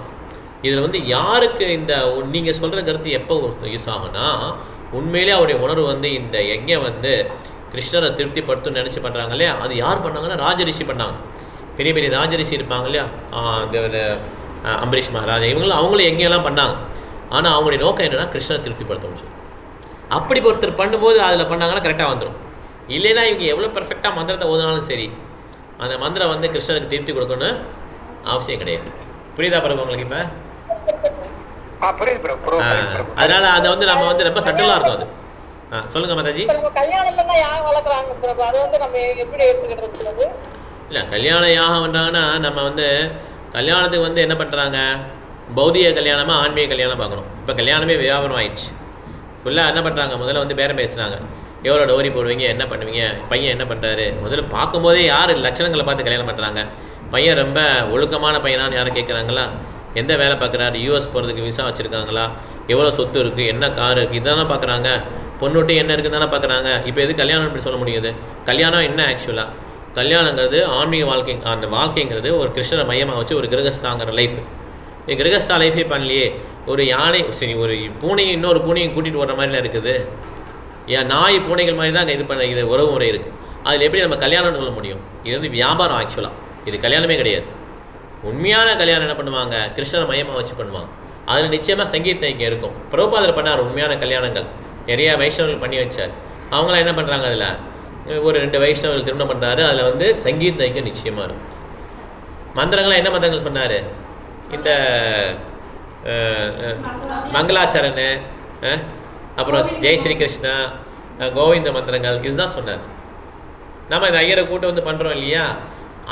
இதில் வந்து யாருக்கு இந்த நீங்கள் சொல்கிற கருத்து எப்போ யூஸ் ஆகும்னா, உண்மையிலே அவருடைய உணர்வு வந்து இந்த யஜ்ஞம் வந்து கிருஷ்ணரை திருப்திப்படுத்துன்னு நினச்சி பண்ணுறாங்க இல்லையா, அது யார் பண்ணாங்கன்னா ராஜரிஷி பண்ணாங்க. பெரிய பெரிய ராஜரிஷி இருப்பாங்க இல்லையா, அம்பரீஷ் மகாராஜா, இவங்களும் அவங்களும் யஜ்ஞம்லாம் பண்ணாங்க. ஆனால் அவங்களுடைய நோக்கம் என்னென்னா கிருஷ்ணரை திருப்திப்படுத்தணும் சொல்லி. அப்படி ஒருத்தர் பண்ணும்போது அதில் பண்ணாங்கன்னா கரெக்டாக வந்துடும். இல்லைன்னா இவங்க எவ்வளோ பர்ஃபெக்டாக மந்திரத்தை ஓதுனாலும் சரி, அந்த மந்திரம் வந்து கிருஷ்ணருக்கு திருப்தி கொடுக்கணும்னு அவசியம் கிடையாது. புரியுதா பிரபு உங்களுக்கு? இப்போ அதனால அதை வந்து நம்ம வந்து ரொம்ப சட்டலாக இருக்கும் அது. சொல்லுங்க மாதாஜி. இல்லை, கல்யாணம் யாகம் பண்ணுறாங்கன்னா நம்ம வந்து கல்யாணத்துக்கு வந்து என்ன பண்ணுறாங்க, பௌதிக கல்யாணமாக ஆன்மீக கல்யாணம் பார்க்கணும். இப்போ கல்யாணமே வியாபாரம் ஆயிடுச்சு. ஃபுல்லாக என்ன பண்ணுறாங்க, முதல்ல வந்து பேரம் பேசுகிறாங்க, எவ்வளோ டோரி போடுவீங்க, என்ன பண்ணுவீங்க, பையன் என்ன பண்ணுறாரு. முதல்ல பார்க்கும்போதே யார் லட்சணங்களை பார்த்து கல்யாணம் பண்ணுறாங்க. பையன் ரொம்ப ஒழுக்கமான பையனான்னு யாரும் கேட்குறாங்களா? எந்த வேலை பார்க்குறாரு, யூஎஸ் போகிறதுக்கு விசா வச்சுருக்காங்களா, எவ்வளோ சொத்து இருக்குது, என்ன கார் இருக்குது, இதானே பார்க்குறாங்க. பொண்ணுட்டு என்ன இருக்குன்னு தானே பார்க்குறாங்க. இப்போ எது கல்யாணம் இப்படி சொல்ல முடியுது? கல்யாணம் என்ன ஆக்சுவலாக? கல்யாணங்கிறது ஆன்மீக வாழ்க்கை. அந்த வாழ்க்கைங்கிறது ஒரு கிருஷ்ணரை மையமாக வச்சு ஒரு கிரகஸ்தாங்கிற லைஃப். இந்த கிரகஸ்தா லைஃபே பண்ணலையே. ஒரு யானை சரி, ஒரு பூனையும் இன்னொரு பூனையும் கூட்டிகிட்டு வர மாதிரிலாம் இருக்குது. ஏன் நாய் பூனைகள் மாதிரி தான் இது பண்ண இது உறவு முறை இருக்குது. அதில் எப்படி நம்ம கல்யாணம்னு சொல்ல முடியும்? இது வந்து வியாபாரம் ஆக்சுவலாக. இது கல்யாணமே கிடையாது. உண்மையான கல்யாணம் என்ன பண்ணுவாங்க, கிருஷ்ணரை மையமாக வச்சு பண்ணுவாங்க. அதில் நிச்சயமாக சங்கீத ஐக்கியம் இருக்கும். பிரபுபாதர் பண்ணார் உண்மையான கல்யாணங்கள், நிறையா வைஷ்ணவர்கள் பண்ணி வச்சார். அவங்களாம் என்ன பண்ணுறாங்க, அதில் ஒரு 2 வைஷ்ணவர்கள் திருமணம் பண்ணுறாரு. அதில் வந்து சங்கீத ஐக்கியம் நிச்சயமாக இருக்கும். மந்திரங்களாம் என்ன மந்திரங்கள் சொன்னார், இந்த மங்களாச்சரண், அப்புறம் ஜெய் ஸ்ரீ கிருஷ்ணா, கோவிந்த மந்திரங்கள், இதுதான் சொன்னார். நம்ம இந்த ஐயரை கூட்டம் வந்து பண்ணுறோம் இல்லையா,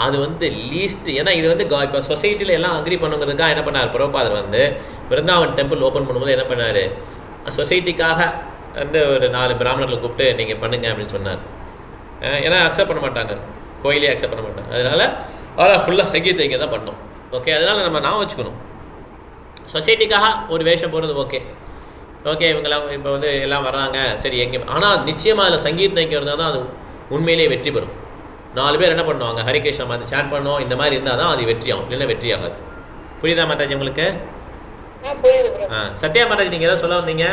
அது வந்து லீஸ்ட். ஏன்னா இது வந்து இப்போ சொசைட்டியில் எல்லாம் அக்ரி பண்ணுங்கிறதுக்காக என்ன பண்ணார் பிரபுபாதர் வந்து விருந்தாவன் டெம்பிள் ஓப்பன் பண்ணும்போது என்ன பண்ணார், சொசைட்டிக்காக வந்து ஒரு 4 பிராமணர்களை கூப்பிட்டு நீங்கள் பண்ணுங்க அப்படின்னு சொன்னார். ஏன்னா அக்செப்ட் பண்ண மாட்டாங்க, கோயிலே அக்செப்ட் பண்ண மாட்டாங்க. அதனால் ஃபுல்லாக சங்கீத இங்கே தான் பண்ணோம். ஓகே, அதனால் நம்ம நான் வச்சுக்கணும், சொசைட்டிக்காக ஒரு வேஷம் போகிறது ஓகே ஓகே, இவங்கெல்லாம் இப்போ வந்து எல்லாம் வர்றாங்க சரி எங்கே. ஆனால் நிச்சயமாக அதில் சங்கீத இங்கே இருந்தால் தான் அது உண்மையிலேயே வெற்றி பெறும். 4 பேர் என்ன பண்ணுவாங்க, ஹரிகிருஷ்ணா மாதிரி சேன் பண்ணோம், இந்த மாதிரி இருந்தால் தான் அது வெற்றியாகும், இல்லைன்னா வெற்றி ஆகாது. புரியுதா மாதாஜி உங்களுக்கு? சத்யா மாதாஜி நீங்கள் ஏதாவது சொல்ல வந்தீங்க?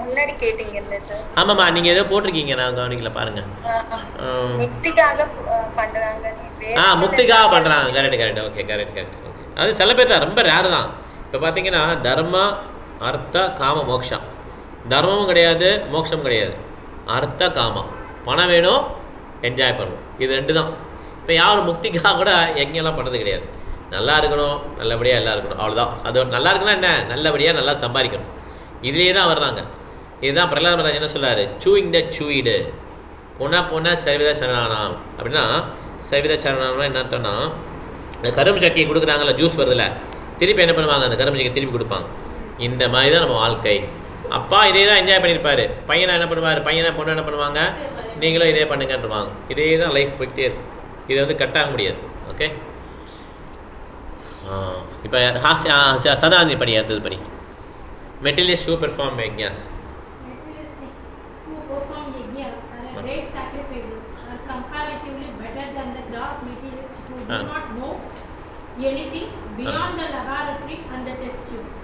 முன்னாடி கேட்டீங்கல்ல சார். ஆமாம்மா, நீங்கள் ஏதோ போட்டிருக்கீங்க, நான் கவனிக்கல பாருங்கள். முக்திக்காக பண்றாங்க. முக்திக்காக பண்ணுறாங்க. கரெக்ட். Okay, correct. ஓகே, அது சில பேர் தான், ரொம்ப ரேரு தான். இப்போ பார்த்தீங்கன்னா தர்மா அர்த்த காம மோக்ஷா, தர்மமும் கிடையாது மோட்சமும் கிடையாது, அர்த்த காமம், பணம் வேணும் என்ஜாய் பண்ணணும், இது 2 தான். இப்போ யாரும் முக்திக்காக கூட எங்கெல்லாம் பண்ணுறது கிடையாது. நல்லா இருக்கணும், நல்லபடியாக எல்லாம் இருக்கணும், அவ்வளோதான். அது நல்லா இருக்குன்னா என்ன, நல்லபடியாக நல்லா சம்பாதிக்கணும், இதுலேயே தான் வர்றாங்க. இதுதான் பிரகலாத் மகாராஜ் என்ன சொல்லார், சூயிங் த சூயிடு பொண்ணா சர்வித சரணானாம். அப்படின்னா சர்வித சரணானா என்ன அர்த்தம்னா, இந்த கரும்பு சட்டியை கொடுக்குறாங்கல்ல, ஜூஸ் வருதுல்ல, திருப்பி என்ன பண்ணுவாங்க, அந்த கரும்பு சட்டியை திருப்பி கொடுப்பாங்க. இந்த மாதிரி தான் நம்ம வாழ்க்கை. அப்பா இதே தான் என்ஜாய் பண்ணியிருப்பார், பையனை என்ன பண்ணுவார், பையனை பொண்ணு என்ன பண்ணுவாங்க, நீங்களும் இதே பண்ணுங்கன்றுவாங்க. இதே தான் லைஃப் போய்கிட்டே இருக்கும், இதை வந்து கட்டாக முடியாது. ஓகே, இப்போ சதானந்தி படி, அடுத்தது படி. Materialists who perform yajnas. Materialists who perform yajnas are great sacrifices are comparatively better than the gross materialists who do not know anything beyond the laboratory and the test tubes.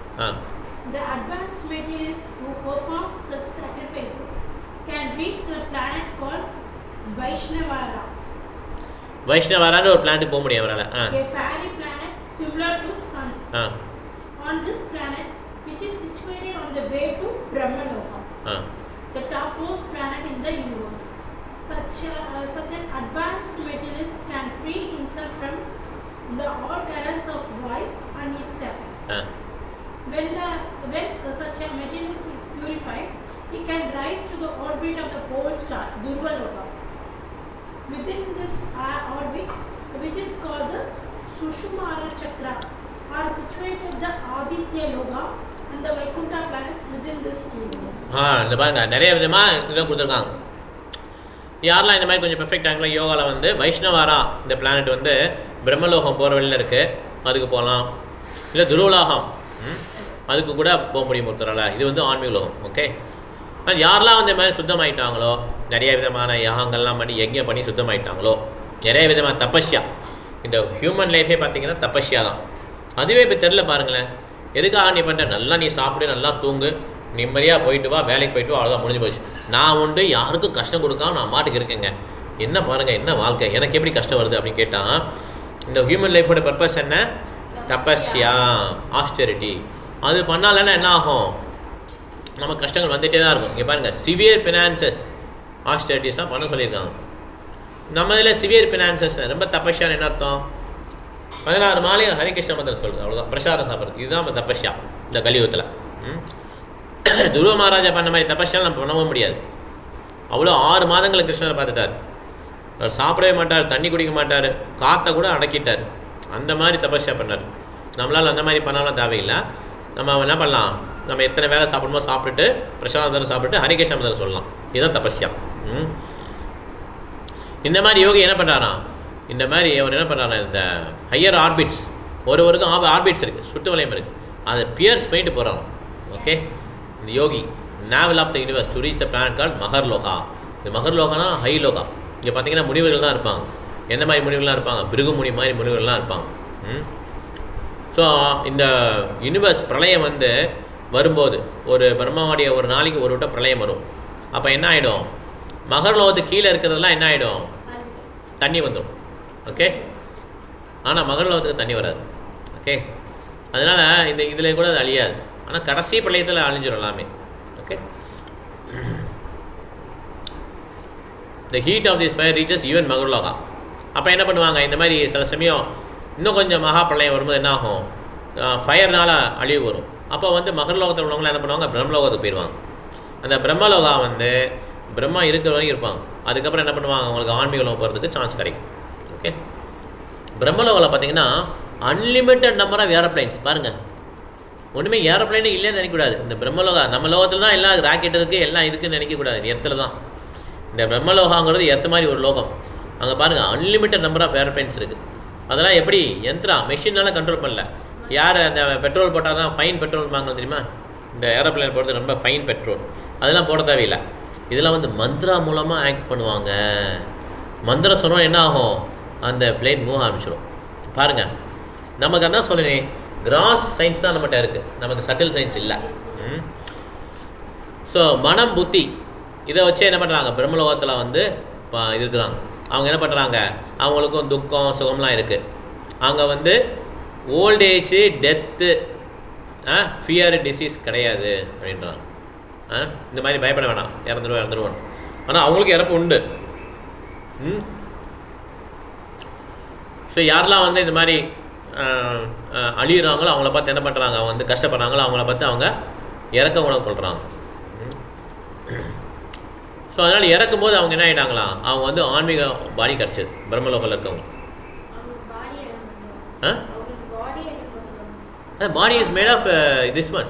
The advanced materialists who perform such sacrifices can reach the planet called Vaishnavara. Vaishnavara ஒரு planet போக முடியும் அவரால. A fairy planet similar to sun. On this planet, which is situated on the way to Brahmaloka, the topmost planet in the universe. Such an advanced materialist can free himself from the all terrors of voice and its effects. When such a materialist is purified, he can rise to the orbit of the pole star Durvaloka. Within this orbit, which is called the Sushumara Chakra, are situated the Aditya Loka and the Vaikuntha planets within this universe. இந்த பாருங்க, நிறைய விதமாக இதில் கொடுத்துருக்காங்க. யாரெல்லாம் இந்த மாதிரி கொஞ்சம் பெர்ஃபெக்ட் ஆங்கில யோகாவில் வந்து வைஷ்ணவாரா இந்த பிளானட் வந்து பிரம்மலோகம் போகிற வழியில் இருக்குது, அதுக்கு போகலாம். இல்லை துருவலோகம், அதுக்கு கூட போக முடியும் ஒருத்தரால். இது வந்து ஆன்மீக லோகம். ஓகே, ஆனால் யாரெல்லாம் வந்து இந்த மாதிரி சுத்தமாயிட்டாங்களோ, நிறைய விதமான யாகங்கள்லாம் பண்ணி யஜ்ஞம் பண்ணி சுத்தமாயிட்டாங்களோ, நிறைய விதமான தபஸ்யா, இந்த ஹியூமன் லைஃபே பார்த்தீங்கன்னா தபஸ்யா தான். அதுவே இப்போ தெரில பாருங்களேன், எதுக்காக நீ பண்ணுற, நல்லா நீ சாப்பிடு, நல்லா தூங்கு, நிம்மதியாக போயிட்டு வா, வேலைக்கு போயிட்டு வா, அவ்வளோதான் முடிஞ்சு போச்சு. நான் உண்டு யாருக்கும் கஷ்டம் கொடுக்காம நான் மாட்டுக்கு இருக்கேங்க, என்ன பாருங்கள் என்ன வாழ்க்கை, எனக்கு எப்படி கஷ்டம் வருது அப்படின்னு கேட்டால், இந்த ஹியூமன் லைஃபோட பர்பஸ் என்ன, தபஸ்யா, ஆஸ்டெரிட்டி. அது பண்ணாலன்னா என்ன ஆகும், நம்ம கஷ்டங்கள் வந்துகிட்டே தான் இருக்கும். இங்கே பாருங்கள், சிவியர் ஃபினான்சஸ் ஆஸ்டெரிட்டிஸ்லாம் பண்ண சொல்லியிருக்காங்க. நம்ம இதில் சிவியர் ஃபினான்சஸ் ரொம்ப தபஸ்யான்னு என்ன அர்த்தம், 16 மாலையும் ஹரிகிருஷ்ண மந்திரம் சொல்கிறது, அவ்வளோதான். பிரசாதம் சாப்பிட்றது, இதுதான் நம்ம தபஸ்யா இந்த கலியுகத்தில். துருவ மகாராஜா பண்ண மாதிரி தபஸ்யா நம்ம பண்ணவும் முடியாது. அவ்வளோ 6 மாதங்களை கிருஷ்ணரை பார்த்துட்டார். அவர் சாப்பிடவே மாட்டார், தண்ணி குடிக்க மாட்டார், காற்றை கூட அடக்கிட்டார். அந்த மாதிரி தபஸ்யா பண்ணார். நம்மளால் அந்த மாதிரி பண்ணாலும் தேவையில்லை. நம்ம என்ன பண்ணலாம், நம்ம எத்தனை வேலை சாப்பிடணுமோ சாப்பிட்டுட்டு பிரசாதம் சாப்பிட்டு ஹரிகிருஷ்ண மந்திரம் சொல்லலாம். இதுதான் தபஸ்யா. இந்த மாதிரி யோகி என்ன பண்ணுறாராம், இந்த மாதிரி அவர் என்ன பண்ணுறாரா, இந்த ஹையர் ஆர்பிட்ஸ் ஒருவருக்கும் ஆர்பிட்ஸ் இருக்குது, சுட்டு வளையம் இருக்குது, அதை பியர்ஸ் பண்ணிட்டு போகிறாங்க. ஓகே, இந்த யோகி navel of the universe to reach the planet called Maharloka. இந்த மகர்லோகானா ஹை லோகா. இங்கே பார்த்தீங்கன்னா முனிவர்கள் தான் இருப்பாங்க. எந்த மாதிரி முனிவர்கள்லாம் இருப்பாங்க, பிருகு முனி மாதிரி முனிவர்கள்லாம் இருப்பாங்க. ஸோ இந்த யூனிவர்ஸ் பிரளயம் வந்து வரும்போது ஒரு பிரம்மாவுடைய ஒரு நாளைக்கு ஒரு விட்ட பிரளயம் வரும். அப்போ என்ன ஆகிடும், மகர்லோகத்துக்கு கீழே இருக்கிறதெல்லாம் என்ன ஆகிடும், தண்ணி வந்துடும். ஓகே, ஆனால் மகர்லோகத்துக்கு தண்ணி வராது. ஓகே, அதனால் இந்த இதில் கூட அது அழியாது. ஆனால் கடைசி பிரளயத்தில் அழிஞ்சிடும் எல்லாமே. Okay, the heat of this fire reaches even Maharloka. அப்போ என்ன பண்ணுவாங்க, இந்த மாதிரி சில சமயம் இன்னும் கொஞ்சம் மகா பிரளயம் வரும்போது என்ன ஆகும், ஃபயர்னால் அழிவு வரும். அப்போ வந்து மகர்லோகத்தில் உள்ளவங்களாம் என்ன பண்ணுவாங்க, பிரம்மலோகத்துக்கு போயிடுவாங்க. அந்த பிரம்மலோகா வந்து பிரம்மா இருக்கிற வரைக்கும் இருப்பாங்க. அதுக்கப்புறம் என்ன பண்ணுவாங்க, அவங்களுக்கு ஆன்மீக லோகம் போகிறதுக்கு சான்ஸ் கிடைக்கும். ஓகே, பிரம்மலோகில் பார்த்தீங்கன்னா அன்லிமிட்டட் நம்பர் ஆஃப் ஏரோப்ளைன்ஸ். பாருங்கள், ஒன்றுமே ஏரோப்ளைனே இல்லைன்னு நினைக்கக்கூடாது. இந்த பிரம்மலோகா நம்ம லோகத்தில் தான் எல்லாம் ராக்கெட் இருக்குது, எல்லாம் இருக்குதுன்னு நினைக்கக்கூடாது. இடத்துல தான் இந்த பிரம்மலோகாங்கிறது எர்த்த மாதிரி ஒரு லோகம். அங்கே பாருங்கள் அன்லிமிட்டட் நம்பர் ஆஃப் ஏரோப்ளைன்ஸ் இருக்குது. அதெல்லாம் எப்படி யந்திரா மெஷினால் கண்ட்ரோல் பண்ணல. யார் அந்த பெட்ரோல் போட்டால் தான் ஃபைன் பெட்ரோல் வாங்க தெரியுமா, இந்த ஏரோப்ளைன் போடுறது ரொம்ப ஃபைன் பெட்ரோல், அதெல்லாம் போட தேவையில்லை. இதெல்லாம் வந்து மந்த்ரா மூலமாக ஆக்ட் பண்ணுவாங்க. மந்திரம் சொன்னால் என்ன ஆகும், அந்த பிளேன் மூவ் ஆரம்பிச்சிடும். பாருங்கள், நமக்கு அதான் சொல்லுவேன், கிராஸ் சயின்ஸ் தான் நம்மகிட்ட இருக்குது, நமக்கு சட்டில் சயின்ஸ் இல்லை. ஸோ மனம் புத்தி இதை வச்சு என்ன பண்ணுறாங்க, பிரம்மலோகத்தில் வந்து இருக்கிறாங்க. அவங்க என்ன பண்ணுறாங்க, அவங்களுக்கும் துக்கம் சுகம்லாம் இருக்குது. அங்கே வந்து ஓல்டேஜு டெத்து ஃபியர் டிசீஸ் கிடையாது அப்படின்றாங்க. இந்த மாதிரி பயப்பட வேணாம், இறந்துருவோம். ஆனால் அவங்களுக்கு இறப்பு உண்டு. ஸோ யாரெல்லாம் வந்து இந்த மாதிரி அழியிறாங்களோ அவங்கள பார்த்து என்ன பண்ணுறாங்க, அவங்க வந்து கஷ்டப்படுறாங்களோ அவங்கள பார்த்து அவங்க இறக்க உணவு கொள்கிறாங்க. ஸோ அதனால் இறக்கும்போது அவங்க என்ன ஆகிட்டாங்களாம், அவங்க வந்து ஆன்மீக பாடி கிடச்சிது பிரம்மலோகத்தில் இருக்கவங்க. Body is made of this one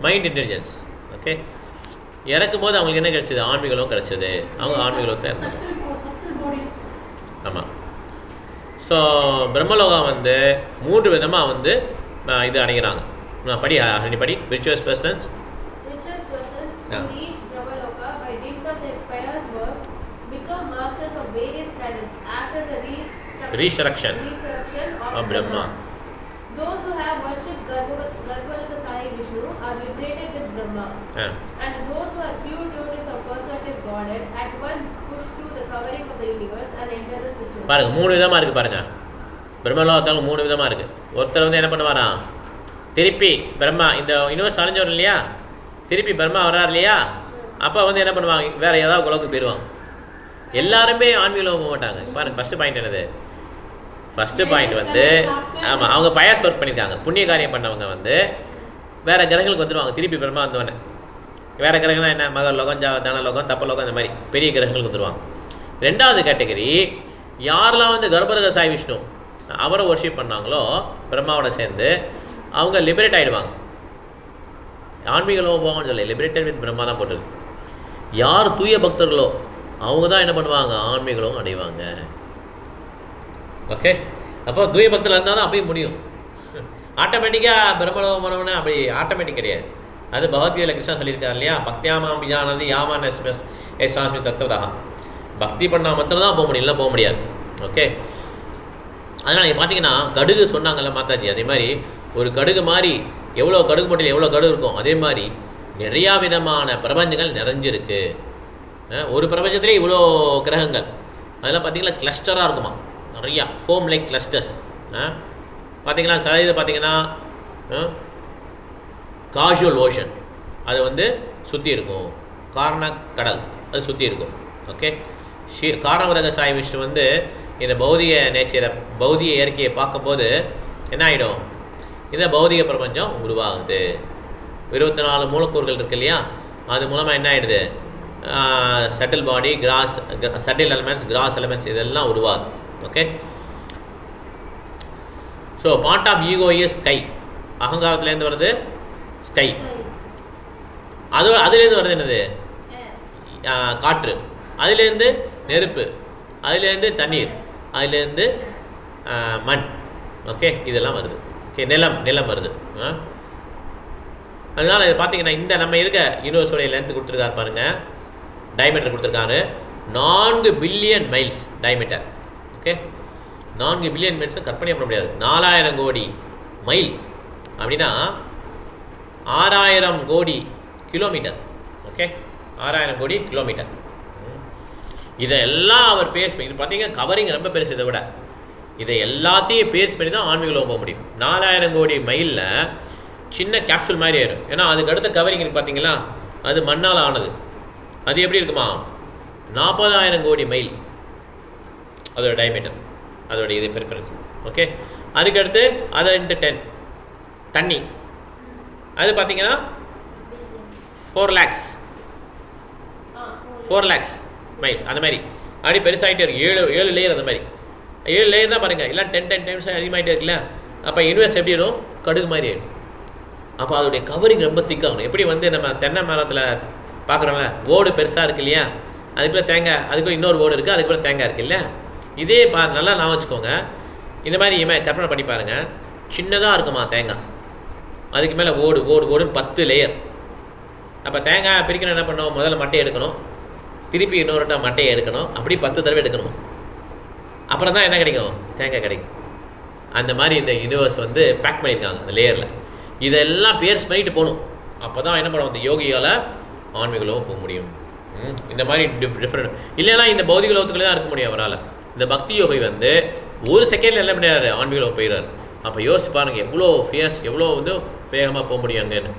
mind intelligence. Okay, இறக்கும் போது அவங்களுக்கு என்ன கிடைச்சது, ஆன்மீகலோகம் கிடைச்சது. அவங்க ஆன்மீகலோகத்தை இறந்தாங்க. ஆமாம். ஸோ பிரம்மலோகம் வந்து 3 விதமாக வந்து இது அடைகிறாங்க. படி virtuous persons resurrection of Brahma. Those who have worshipped Garbhalaka Sai Vishnu are liberated with Brahma. And those who are pure devotees of personality of Godhead at once push through the covering of the universe and enter the spiritual. பாருங்க, 3 விதமாக இருக்குது. பாருங்க, பிரம்மலோகத்தில் 3 விதமாக இருக்குது. ஒருத்தர் வந்து என்ன பண்ணுவாராம், திருப்பி பிரம்மா இந்த யூனிவர்ஸ் அழிஞ்சவர் இல்லையா, திருப்பி பிரம்மா வர்றார் இல்லையா, அப்போ வந்து என்ன பண்ணுவாங்க, வேறு ஏதாவது உலகத்துக்கு போயிடுவாங்க. எல்லாருமே ஆன்மீகம் போக மாட்டாங்க. பாருங்கள், ஃபஸ்ட்டு பாயிண்ட் என்னது, ஃபஸ்ட்டு பாயிண்ட் வந்து ஆமாம், அவங்க பயஸ் ஒர்க் பண்ணியிருக்காங்க, புண்ணிய காரியம் பண்ணவங்க வந்து வேறு கிரகங்களுக்கு வந்துடுவாங்க. திருப்பி பிரம்மா வந்தோடனே வேறு கிரகம்னா என்ன, மகர்லோகம், தனலோகம், தப்பலோகம், இந்த மாதிரி பெரிய கிரகங்களுக்கு வந்துடுவாங்க. 2வது கேட்டகரி, யாரெல்லாம் வந்து கர்ப்பரக சாய் விஷ்ணு அவரை ஒர்ஷிப் பண்ணாங்களோ பிரம்மாவோட சேர்ந்து, அவங்க லிபரேட் ஆகிடுவாங்க. ஆன்மீகலோகம் போவாங்கன்னு சொல்லி லிபரேட்டட் வித் பிரம்மா தான் போட்டிருக்கு. யார் தூய பக்தர்களோ அவங்க தான் என்ன பண்ணுவாங்க, ஆன்மீகலோகம் அடைவாங்க. ஓகே, அப்போ தூய பக்தர்கள் இருந்தால் தான் அப்பயும் முடியும். ஆட்டோமேட்டிக்காக பிரம்மலோகம் போனவொன்னே அப்படி ஆட்டோமேட்டிக் கிடையாது. அது பகவத்கீதையில் கிருஷ்ணா சொல்லியிருக்காரு இல்லையா, பக்தியாமாம் பிஜானது யாமான எஸ்மி தத்துவதாக. பக்தி பண்ணால் மாத்திரம் தான் போக முடியும், இல்லை போக முடியாது. ஓகே, அதனால் நீங்கள் பார்த்தீங்கன்னா கடுகு சொன்னாங்கல்ல மாதாஜி, அதே மாதிரி ஒரு கடுகு மாதிரி எவ்வளோ கடுகு மட்டும் எவ்வளோ கடுகு இருக்கும், அதே மாதிரி நிறையா விதமான பிரபஞ்சங்கள் நிறைஞ்சிருக்கு. ஒரு பிரபஞ்சத்திலே இவ்வளோ கிரகங்கள், அதெல்லாம் பார்த்தீங்கன்னா கிளஸ்டராக இருக்குமா, நிறையா ஃபோம் லைக் கிளஸ்டர்ஸ். பார்த்தீங்கன்னா சில இது பார்த்தீங்கன்னா காஷுவல் ஓஷன் அது வந்து சுற்றி இருக்கும், காரண கடல் அது சுற்றி இருக்கும். ஓகே, காரணவரக சாய் விஷ்ணு வந்து இந்த பௌதிக நேச்சரை, பௌதிக இயற்கையை பார்க்கும்போது என்ன ஆகிடும், இந்த பௌதிக பிரபஞ்சம் உருவாகுது. 24 மூலக்கூறுகள் இருக்கு இல்லையா, அது மூலமாக என்ன ஆகிடுது, subtle body, gross subtle elements, gross elements இதெல்லாம் உருவாகுது. Okay, so part of ego is sky. அகங்காரத்துலேருந்து வருது ஸ்கை. அதுலேருந்து வருது என்னது, காற்று, அதுலேருந்து நெருப்பு, அதுலேருந்து தண்ணீர், அதுலேருந்து மண். ஓகே, இதெல்லாம் வருது. ஓகே, நிலம் வருது. அதனால் இது பார்த்தீங்கன்னா இந்த நம்ம இருக்க யூனிவர்ஸோடைய லென்த் கொடுத்துருக்காரு பாருங்கள், டயமீட்டர் கொடுத்துருக்காரு 4 billion miles diameter. Okay, 4 billion மைல்ஸை கற்பனை பண்ண முடியாது. 4000 கோடி மைல் அப்படின்னா 6000 கோடி கிலோமீட்டர். ஓகே, 6000 கோடி கிலோமீட்டர். இதெல்லாம் அவர் பேஸ் பண்ணி, இது பார்த்தீங்கன்னா கவரிங் ரொம்ப பெருசு. இதை விட இதை எல்லாத்தையும் பேஸ் பண்ணி தான் ஆன்மீகம் போக முடியும். 4000 கோடி மைலில் சின்ன கேப்சூல் மாதிரி ஆயிடும். ஏன்னா அதுக்கு அடுத்த கவரிங் இருக்குது பார்த்தீங்களா, அது மண்ணால் ஆனது. அது எப்படி இருக்குமா, 40,000 கோடி மைல் அதோட டயமீட்டர். அதோடைய இது ப்ரிஃபரன்ஸ். ஓகே, அதுக்கடுத்து அதை இன்ட்டு 10 தண்ணி, அது பார்த்தீங்கன்னா 4 lakhs மைல்ஸ் அந்த மாதிரி அப்படி பெருசாகிட்டே இருக்குது. 7 லேயர் அந்த மாதிரி 7 லேயர்னால் பாருங்கள், எல்லாம் 10 டைம்ஸ் அதிகமாகிட்டே இருக்குல்ல. அப்போ யூனிவர்ஸ் எப்படி வரும், கடுகு மாதிரி ஆகிடும். அப்போ அதோடைய கவரிங் ரொம்ப திக்காகணும். எப்படி வந்து நம்ம தென்னை மரத்தில் பார்க்குறோம்ல, ஓடு பெருசாக இருக்குது இல்லையா, அதுக்குள்ளே தேங்காய், அதுக்குள்ளே இன்னொரு ஓடு இருக்குது, அதுக்குள்ளே தேங்காய் இருக்குது இல்லை. இதே நல்லா நான் வச்சுக்கோங்க, இந்த மாதிரி கற்பனை பண்ணி பாருங்கள். சின்னதாக இருக்குமா தேங்காய், அதுக்கு மேலே ஓடுன்னு 10 லேயர். அப்போ தேங்காய் பிரிக்கணும் என்ன பண்ணோம், முதல்ல மட்டையை எடுக்கணும், திருப்பி இன்னொருட்டா மட்டையை எடுக்கணும், அப்படி 10 தடவை எடுக்கணும். அப்புறம் தான் என்ன கிடைக்கும், தேங்காய் கிடைக்கும். அந்த மாதிரி இந்த யூனிவர்ஸ் வந்து பேக் பண்ணியிருக்காங்க அந்த லேயரில். இதெல்லாம் பேர்ஸ் பண்ணிட்டு போகணும். அப்போ தான் என்ன பண்ணுவோம், இந்த யோகியால் ஆன்மீகலோகம் போக முடியும். இந்த மாதிரி டிஃப்ரெண்ட் இல்லைன்னா இந்த பௌதிக லோகத்துக்குள்ளே தான் இருக்க முடியும் அவரால். இந்த பக்தி யோகி வந்து ஒரு செகண்டில் என்ன பண்ணிடுறாரு, ஆன்மீகலோகம் போயிடுறாரு. அப்போ யோசிச்சு பாருங்கள் எவ்வளோ ஃபியர்ஸ், எவ்வளோ வந்து வேகமாக போக முடியும் அங்கேன்னு.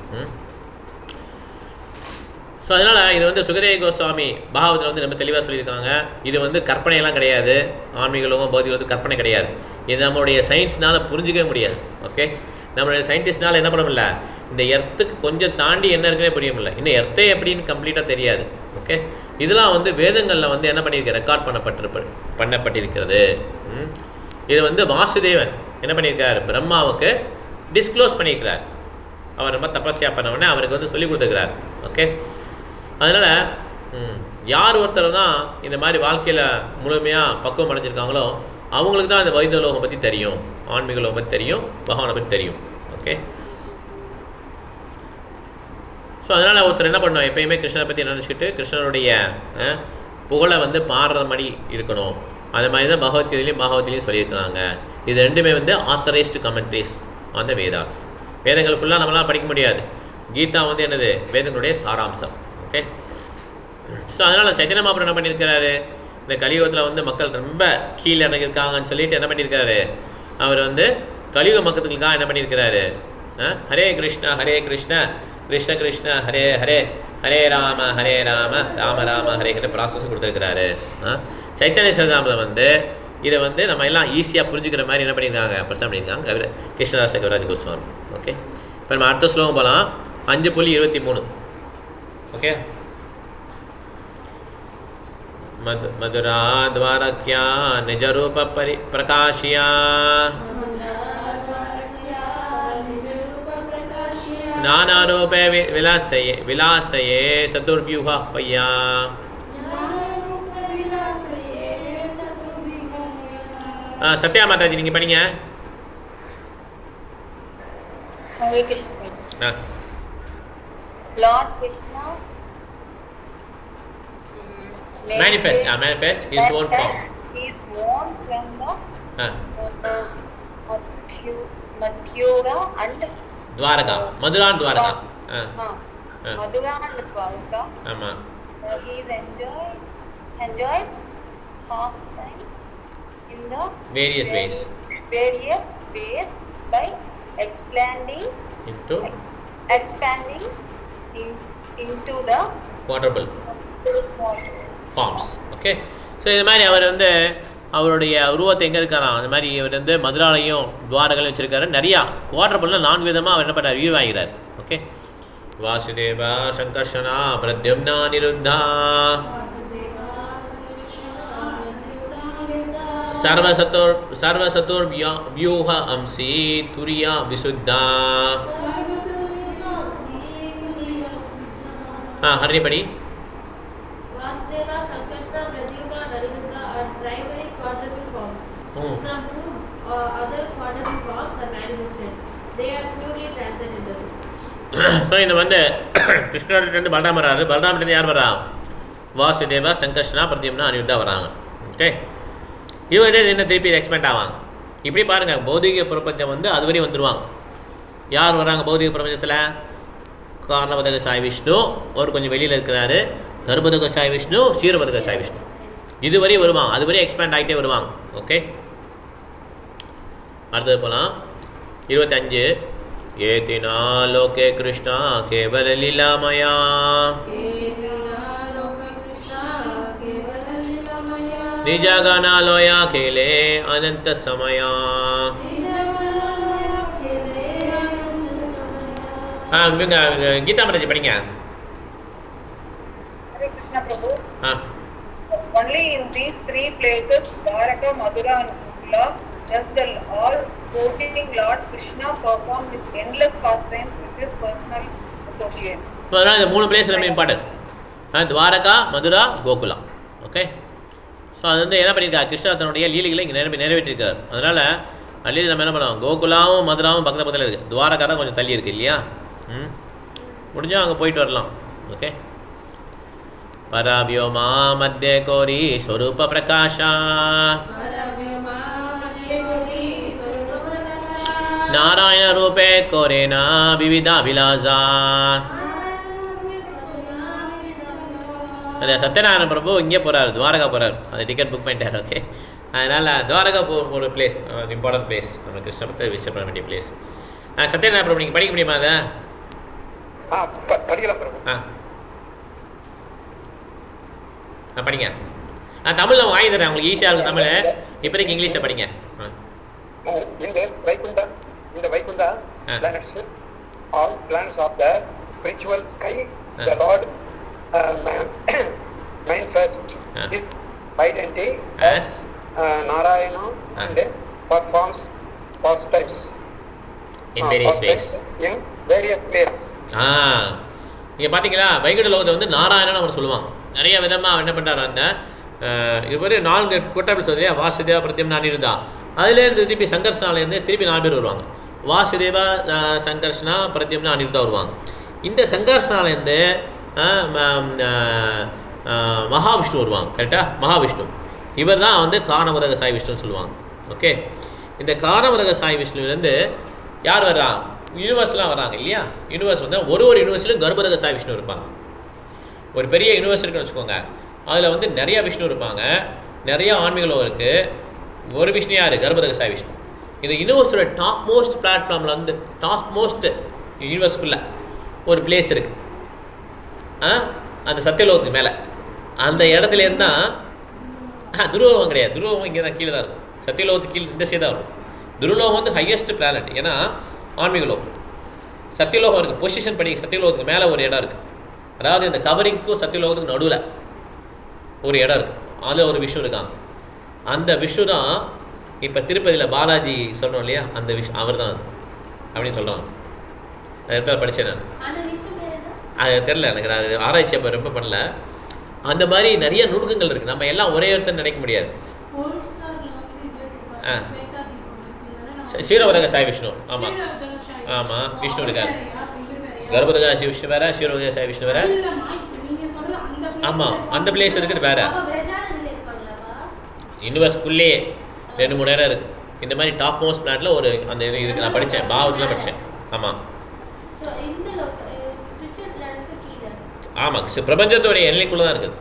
ஸோ அதனால் இது வந்து சுகதேவ கோஸ்வாமி பாகவத்தில் வந்து ரொம்ப தெளிவாக சொல்லியிருக்காங்க. இது வந்து கற்பனையெல்லாம் கிடையாது, ஆன்மீகலோகம் பௌதிக வந்து கற்பனை கிடையாது. இது நம்மளுடைய சயின்ஸ்னால் புரிஞ்சிக்கவே முடியாது. ஓகே, நம்மளுடைய சயின்டிஸ்ட்னால் என்ன பண்ண முடியல, இந்த எர்த்துக்கு கொஞ்சம் தாண்டி என்ன இருக்குன்னே புரிய முடியல. இன்னும் எர்த்தே எப்படின்னு கம்ப்ளீட்டாக தெரியாது. ஓகே, இதெல்லாம் வந்து வேதங்களில் வந்து என்ன பண்ணியிருக்கு, ரெக்கார்ட் பண்ணப்பட்டிருக்கிறது. இது வந்து வாசுதேவன் என்ன பண்ணியிருக்கார், பிரம்மாவுக்கு டிஸ்க்ளோஸ் பண்ணியிருக்கிறார். அவர் ரொம்ப தபஸ்யா பண்ணவுடனே அவருக்கு வந்து சொல்லி கொடுத்துருக்கிறார். ஓகே, அதனால் யார் ஒருத்தர் தான் இந்த மாதிரி வாழ்க்கையில் முழுமையாக பக்குவம் அடைஞ்சிருக்காங்களோ அவங்களுக்கு தான் இந்த வைத்திய லோகம் பற்றி தெரியும், ஆன்மீக லோகம் பற்றி தெரியும், பகவானை பற்றி தெரியும். ஓகே, ஸோ அதனால் ஒருத்தர் என்ன பண்ணணும், எப்பயுமே கிருஷ்ணரை பற்றி நினச்சிக்கிட்டு கிருஷ்ணனுடைய புகழை வந்து பாடுற மாதிரி இருக்கணும். அது மாதிரி தான் பகவத்கீதையிலையும் சொல்லியிருக்கிறாங்க. இது ரெண்டுமே வந்து authorised commentaries on the Vedas. வேதங்கள் ஃபுல்லாக நம்மளால் படிக்க முடியாது. கீதா வந்து என்னது, வேதங்களுடைய சாராம்சம். ஓகே, ஸோ அதனால் சைத்தன்ய மகாபிரபு என்ன பண்ணியிருக்கிறாரு, இந்த கலியுகத்தில் வந்து மக்கள் ரொம்ப கீழே இறங்கியிருக்காங்கன்னு சொல்லிட்டு என்ன பண்ணியிருக்காரு, அவர் வந்து கலியுக மக்களுக்காக என்ன பண்ணியிருக்கிறாரு, ஹரே கிருஷ்ணா கிருஷ்ண கிருஷ்ண ஹரே ஹரே, ஹரே ராம ராம ராம ஹரேன்னு ப்ராசஸ் கொடுத்துருக்கிறாரு. சைத்தன்ய சரிதாமிரதம் வந்து இதை வந்து நம்ம எல்லாம் ஈஸியாக புரிஞ்சுக்கிற மாதிரி என்ன பண்ணியிருக்காங்க, பிரசன்ட் பண்ணியிருக்காங்க கிருஷ்ணதாச கவிராஜ் கோஸ்வாமி. ஓகே, இப்போ நம்ம அடுத்த ஸ்லோகம் போகலாம். 5.23. ஓகே, மதுரா துவாரக்யா நிஜரூப பிரகாஷியா நானாரூபே விலாசயே சதுர்வியூஹ பையா. சத்யா மாதாஜி நீங்கள் படிங்க. Lord Krishna manifest his own form. He is born from the Mathura and Dwaraka. Madura and Dwaraka. Madura and Dwaraka. He is enjoys pastime in the various ways by expanding into the quadruple forms. Okay, so இது மாதிரி அவர் வந்து அவருடைய உருவத்தை எங்கே இருக்காராம், அந்த மாதிரி இவர் வந்து மதுராலையும் துவாரகளையும் வச்சுருக்காரு. நிறையா குவாட்ரபிள்னா 4 விதமாக அவர் என்ன பண்ணுறார், வியூ ஆகிறார். ஓகே, வாசுதேவா சங்கர்ஷனா பிரத்யும்னா நிருத்தா சர்வசத்துர் வியூஹ அம்சி துரியா விசுத்தா. ஹரிபடி. Vasudeva, Sankarshana, Pradyumna, Aniruddha are primary quadruple forms. From 2 other quadruple forms are manifested. They are purely transcendental. So இந்த வந்து கிருஷ்ணர்கிட்ட பலராமர் வராரு. பலராமர்கிட்ட யார் வரா, வாசுதேவா சங்கர்ஷனா பிரத்யும்னா அனிருத்தா வராங்க. ஓகே, இவர்கிட்ட என்ன திருப்பி எக்ஸ்பெண்ட் ஆவாங்க. இப்படி பாருங்கள், பௌதிக பிரபஞ்சம் வந்து அதுவரையும் வந்துடுவாங்க. யார் வராங்க பௌதிக பிரபஞ்சத்தில், காரணபதக சாய் விஷ்ணு ஒரு கொஞ்சம் வெளியில் இருக்கிறாரு, கர்ப்பதக சாய் விஷ்ணு, க்ஷீரபதக சாய் விஷ்ணு, இதுவரை வருவாங்க. அதுவரை எக்ஸ்பேண்ட் ஆகிட்டே வருவாங்க. ஓகே, அடுத்தது போகலாம். 25. ஏதினா லோகே கிருஷ்ணா கேவல லீலாமயா நிஜகணாலோயா கேலே அனந்த சமயா. இவங்க கீதா மாதாஜி படிங்க. Hare Krishna Prabhu. Only in these three places, Dwaraka, Mathura and Gokula, does the all-sporting Lord Krishna perform his endless pastimes with his personal associates. அதனால் இந்த 3 பிளேஸ் ரொம்ப important. Dwarka, Mathura, Gokula. Okay. So அது வந்து என்ன பண்ணியிருக்காரு, கிருஷ்ணா தன்னுடைய லீலைகளை இங்கே நிறைவேற்றிருக்காரு. அதனால் அட்லீஸ்ட் நம்ம என்ன பண்ணுவோம், கோகுலாவும் மதுராவும் பக்கத்தில் இருக்குது, துவாரகா தான் கொஞ்சம் தள்ளி இருக்குது இல்லையா. முடிஞ்சால் அங்கே போயிட்டு வரலாம். ஓகே. பராவியோமா மத்திய கோரி ஸ்வரூப பிரகாஷா நாராயண ரூபே கோரேனா விவிதா விலாசா. அந்த சத்யநாராயண பிரபு இங்கே போகிறார், துவாரகா போகிறார். அது டிக்கெட் புக் பண்ணிட்டார். ஓகே. அதனால் துவாரகா ஒரு பிளேஸ், இம்பார்ட்டன்ட் பிளேஸ், நம்ம கிருஷ்ணபத்தை விசிட் பண்ண வேண்டிய பிளேஸ். சத்யநாராயண பிரபு நீங்கள் படிக்க முடியுமா அதை? படிக்கலாம் பிரபு. படிங்க. தமிழில் வாங்கி தரேன் உங்களுக்கு, ஈஸியாக இருக்கும் தமிழ். இப்போதைக்கு இங்கிலீஷில் படிங்க. இந்த Vaikuntha planets, all planets of the spiritual sky, the Lord manifest his identity as Narayana and performs pastimes in various ways. நீங்கள் பார்த்தீங்களா, வைகுண்ட லோகத்தை வந்து நாராயணன் அவர் சொல்லுவாங்க. நிறைய விதமாக என்ன பண்ணுறாரு, அந்த இது 4 கூட்டங்கள் சொல்லுது, வாசுதேவா பிரத்யம் நானிருந்தா. அதுலேருந்து திருப்பி சங்கர்ஷனாலேருந்து திருப்பி 4 பேர் வருவாங்க. வாசுதேவா, சங்கர்ஷனா, பிரத்யம்னா, அனிருத்தா வருவாங்க. இந்த சங்கர்ஷனாலேருந்து மகாவிஷ்ணு வருவாங்க. கரெக்டாக, மகாவிஷ்ணு இவர் தான் வந்து காரணவரக சாய் விஷ்ணுன்னு சொல்லுவாங்க. ஓகே. இந்த காரணவரக சாய் விஷ்ணுவிலேருந்து யார் வர்றா, யூனிவர்ஸ்லாம் வராங்க இல்லையா. யூனிவர்ஸ் வந்து ஒரு யூனிவர்ஸ்லையும் கர்ப்பரக சாய் விஷ்ணு இருப்பாங்க. ஒரு பெரிய யூனிவர்ஸ் இருக்குன்னு வச்சுக்கோங்க, அதில் வந்து நிறையா விஷ்ணு இருப்பாங்க, நிறையா ஆன்மீகம் இருக்குது. ஒரு விஷ்ணு யார், கர்ப்பரக சாய் விஷ்ணு. இந்த யூனிவர்ஸோட டாப் மோஸ்ட் பிளாட்ஃபார்மில் வந்து டாப் மோஸ்ட் யூனிவர்ஸ்குள்ளே ஒரு பிளேஸ் இருக்குது. அந்த சத்தியலோகத்துக்கு மேலே அந்த இடத்துல இருந்தால் துருவம் கிடையாது. துருவம் இங்கே தான் கீழே தான் இருக்கும். சத்தியலோகத்துக்கு கீழே இந்த சைடு தான் இருக்கும். துருவலோகம் வந்து ஹையஸ்ட் பிளானட், ஏன்னா ஆன்மீக லோகம். சத்தியலோகம் இருக்குது, பொசிஷன் படி சத்தியலோகத்துக்கு மேலே ஒரு இடம் இருக்குது. அதாவது இந்த கவரிங்க்கும் சத்தியலோகத்துக்கு நடுவில் ஒரு இடம் இருக்குது. அதில் ஒரு விஷ்ணு இருக்காங்க. அந்த விஷ்ணு தான் இப்போ திருப்பதியில் பாலாஜி சொல்கிறோம் இல்லையா, அந்த அவர் தான் அது அப்படின்னு சொல்கிறாங்க. அது இடத்துல படித்தேன் நான். அது தெரில எனக்கு, நான் அது ஆராய்ச்சி அப்போ ரொம்ப பண்ணல. அந்த மாதிரி நிறைய நுணுக்கங்கள் இருக்குது. நம்ம எல்லாம் ஒரே இடத்துல நினைக்க முடியாது. ஷீரவரக சாய் விஷ்ணு. ஆமாம் ஆமாம், விஷ்ணு இருக்கார். கர்ப்பரக சாய் விஷ்ணு வேறு, ஷீரவரக சாய் விஷ்ணு வேறு. ஆமாம், அந்த பிளேஸ் இருக்குது வேறு. யூனிவர்ஸ்குள்ளேயே 2-3 இடம் இருக்குது. இந்த மாதிரி டாப் மோஸ்ட் பிளானட்டில் ஒரு அந்த இது இருக்குது. நான் படித்தேன், பாவத்தில் படித்தேன். ஆமாம் ஆமாம், பிரபஞ்சத்தோடைய எல்லைக்குள்ளே தான் இருக்குது.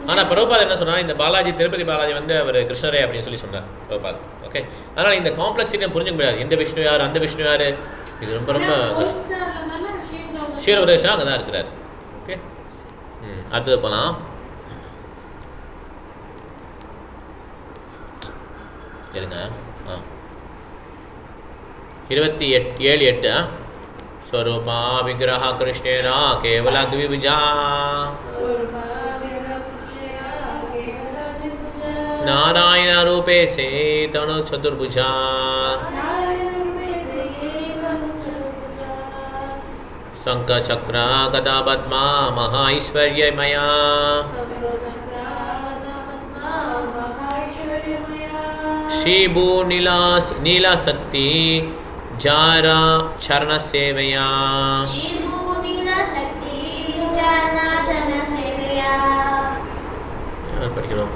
ஆனால் பிரபுபாத் என்ன சொன்னால், இந்த பாலாஜி, திருப்பதி பாலாஜி வந்து அவர் கிருஷ்ணரே அப்படின்னு சொல்லி சொன்னார் பிரபுபாத். ஓகே. அதனால் இந்த காம்ப்ளெக்ஸிட்டியை புரிஞ்சுக்க முடியாது. இந்த விஷ்ணு யார், அந்த விஷ்ணு யார், இது ரொம்ப ரொம்ப ஷீரவரேஷா அங்கே தான் இருக்கிறார். ஓகே. அடுத்தது போகலாம். இருங்க. 27:8 स्वरूपा विग्रह कृष्णेन केवल द्विभुजा नारायण रूपे से तनु चतुर्भुजा शंख चक्र गदा पद्मा महाऐश्वर्यमया श्रीभू नीला शक्ति जारा चरण सेवया படிக்கணும்.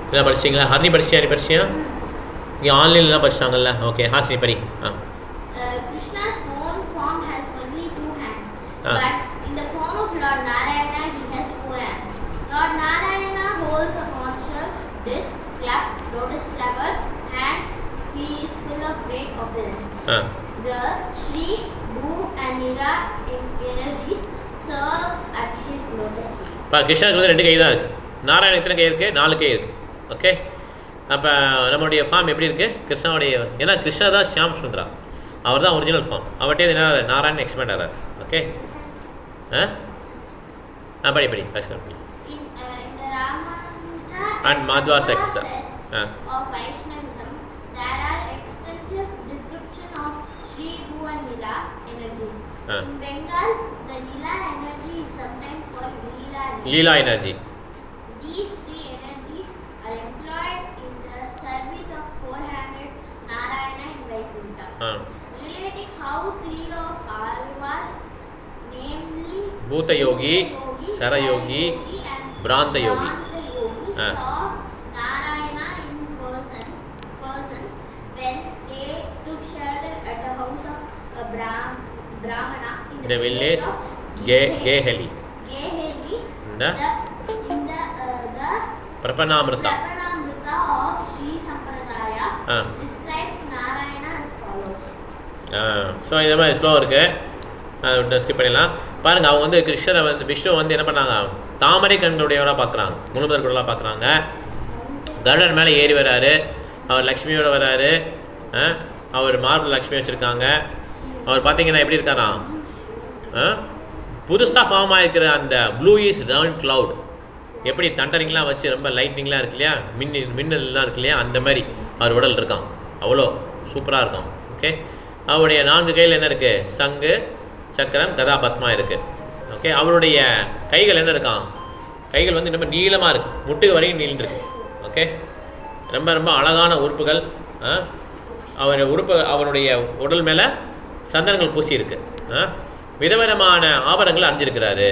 இதெல்லாம் படிச்சிங்களா? ஹர்னி படிச்சியா? நீ படிச்சியா? இங்கே ஆன்லைன்லாம் படிச்சிட்டாங்கல்ல. ஓகே, ஹாசினி படி. Krishna's own form has only 2 hands, but in the form of Lord Narayana he has 4 hands. Lord Narayana holds a conch, disc, club, lotus flower, and he is full of great opulence. The Shri, Bhu and Nila energies serve at his lotus feet. இப்போ கிருஷ்ணருக்கு வந்து 2 கை தான் இருக்குது. நாராயணன் எத்தனை கை இருக்குது? 4 கை இருக்குது. Okay, அப்போ நம்மளுடைய ஃபார்ம் எப்படி இருக்குது? கிருஷ்ணாவுடைய, ஏன்னா கிருஷ்ணா தான் ஷியாம் சுந்தரா, அவர் தான் ஒரிஜினல் ஃபார்ம். அவர்கிட்ட என்ன நாராயணன் எக்ஸ்பேண்ட் ஆகிறார். ஓகே, படி படி and Madhva sects of Vaishnavism, there are extensive description of Shri Bhu and Nila energies. In Bengal, the Nila energy is sometimes called Leela energy. These 3 energies are employed in the service of 400 Narayana in Vaikuntha. Relating how 3 of Alvars, namely Bhuta Yogi, Sara Yogi, Brahma Yogi, saw Narayana in person when they took shelter at the house of a Brahmana in the village Geheli. In the Prapanamrita of Sri Sampradaya describes Narayana as follows. So இந்த மாதிரி slow இருக்குது, skip பண்ணிடலாம். பாருங்கள், அவங்க வந்து கிருஷ்ணரை வந்து விஷ்ணு வந்து என்ன பண்ணாங்க? தாமரை கண்களுடையவராக பார்க்குறாங்க, முழுமுதல் குடலாக பார்க்குறாங்க. கருடன் மேலே ஏறி வராரு, அவர் லக்ஷ்மியோடு வராரு, அவர் மார்பிள் லக்ஷ்மி வச்சுருக்காங்க. அவர் பார்த்தீங்கன்னா எப்படி இருக்காராம்? புதுசாக ஃபார்ம் ஆகிருக்கிற அந்த ப்ளூ இஸ் ரவுண்ட் க்ளவுட், எப்படி தண்டரிங்லாம் வச்சு ரொம்ப லைட்னிங்லாம் இருக்கு இல்லையா, மின்னல்லாம் இருக்கு இல்லையா, அந்த மாதிரி அவர் உடல் இருக்கான். அவ்வளோ சூப்பராக இருக்கும். ஓகே, அவருடைய 4 கையில் என்ன இருக்குது? சங்கு, சக்கரம், கதா, பத்மா இருக்குது. ஓகே, அவருடைய கைகள் என்ன இருக்கான்? கைகள் வந்து ரொம்ப நீளமாக இருக்குது, முட்டுக்கு வரையும் நீள்ந்துருக்கு. ஓகே, ரொம்ப ரொம்ப அழகான உறுப்புகள். அவருடைய உடல் மேலே சந்தனங்கள் பூசி இருக்கு. விதவிதமான ஆபரணங்கள் அணிஞ்சிருக்கிறாரு.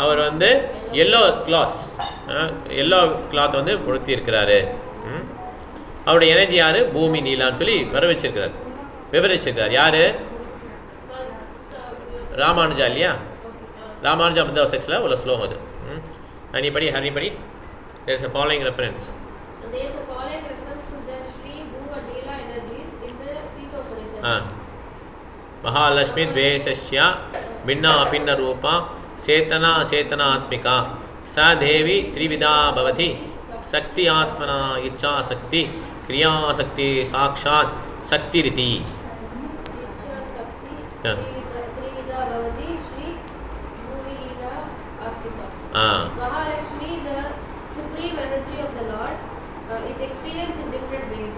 அவர் வந்து எல்லோ கிளாத் வந்து உடுத்தி இருக்கிறாரு. அவருடைய எனர்ஜி யார்? பூமி நீலான்னு சொல்லி விவரிச்சிருக்கிறார். யார்? ராமானுஜா இல்லையா? ராமானுஜா Madhva sectsல உள்ள ஸ்லோகம் அது. நீ படி, ஹரி படி. There is a following reference. There is a following reference to the Shri Bhu and Nila energies in the Sita Upanishad. Mahalakshmi Dvesasya Binna Apinna Rupa Setana Setanaatmika Sa Devi Trivida Bhavati Sakti Atmana Icha Sakti Kriya Sakti Sakshat Sakti Riti. Trivida Bhavati Shri Bhuvi Nila Atmika. Mahalakshmi, the supreme energy of the Lord, is experienced in different ways.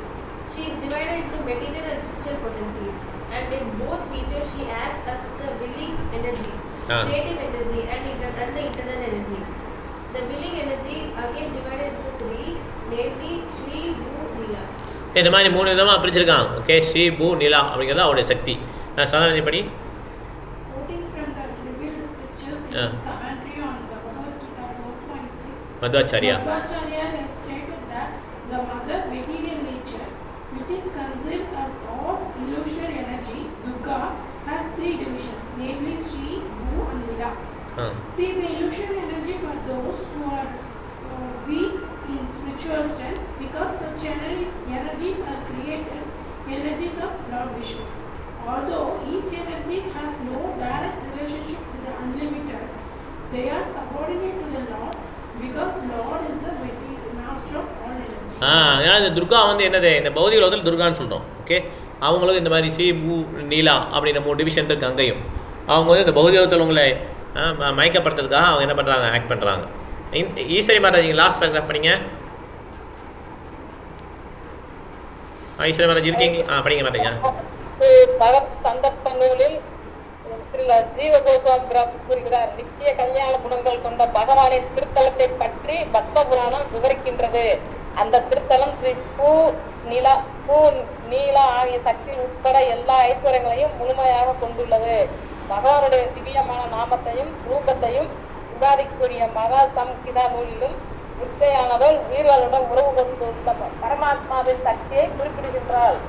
She is divided into material and spiritual potencies, and in both features she acts as the willing energy, creative energy, and the internal energy. The willing energy is again divided into 3, namely Shri Bhu Nila. இந்த மாதிரி 3 விதமாக பிரிச்சிருக்காங்க. Okay, Sri பூ நிலா அப்படிங்கிறது அவருடைய சக்தி. சாதாரண படி. Quoting from the revealed scriptures in his commentary on the Bhagavad Gita 4.6, Madhvacharya has stated that the mother material nature, which is conceived as all illusory energy, Durga, has 3 divisions, namely Shri, Bhu and Nila. She is the illusory energy for those who are weak in spiritual strength, because such energies are created energies of Lord Vishnu. Although each energy has no direct relationship with the unlimited, they are subordinate to the Lord because Lord is the master of all energy. ஏன்னா இந்த துர்கா வந்து என்னது, இந்த பௌதிக உலகத்தில் துர்கான்னு சொல்கிறோம். Okay, அவங்களுக்கு இந்த மாதிரி ஸ்ரீ பூ நீலா அப்படின்ற 3 டிவிஷன் இருக்குது அங்கேயும். அவங்க வந்து இந்த பௌதிக உலகத்தில் உங்களை மயக்கப்படுத்துறதுக்காக அவங்க என்ன பண்ணுறாங்க? ஆக்ட் பண்ணுறாங்க. ஈஸ்வரி மாதாஜி லாஸ்ட் பேராகிராஃப் படிங்க. ஈஸ்வரி மாதாஜி இருக்கீங்க? படிங்க மாட்டீங்க. பகவத் சந்தர்ப்ப நூலில் ஸ்ரீ ஜீவ கோஸ்வாமி கூறுகிறார், நித்திய கல்யாண குணங்கள் கொண்ட பகவானின் திருத்தலத்தை பற்றி பத்ம புராணம் விவரிக்கின்றது. அந்த திருத்தலம் ஸ்ரீ பூ நீலா ஆகிய சக்தி உட்பட எல்லா ஐஸ்வர்யங்களையும் முழுமையாக கொண்டுள்ளது. பகவானுடைய திவ்யமான நாமத்தையும் ரூபத்தையும் விவாதிக்குரிய மகா சம்ஹிதா நூலிலும் துர்க்கையானவள் உயிர்களுடன் உறவு கொண்டுள்ள பரமாத்மாவின் சக்தியை குறிப்பிடுகின்றாள்.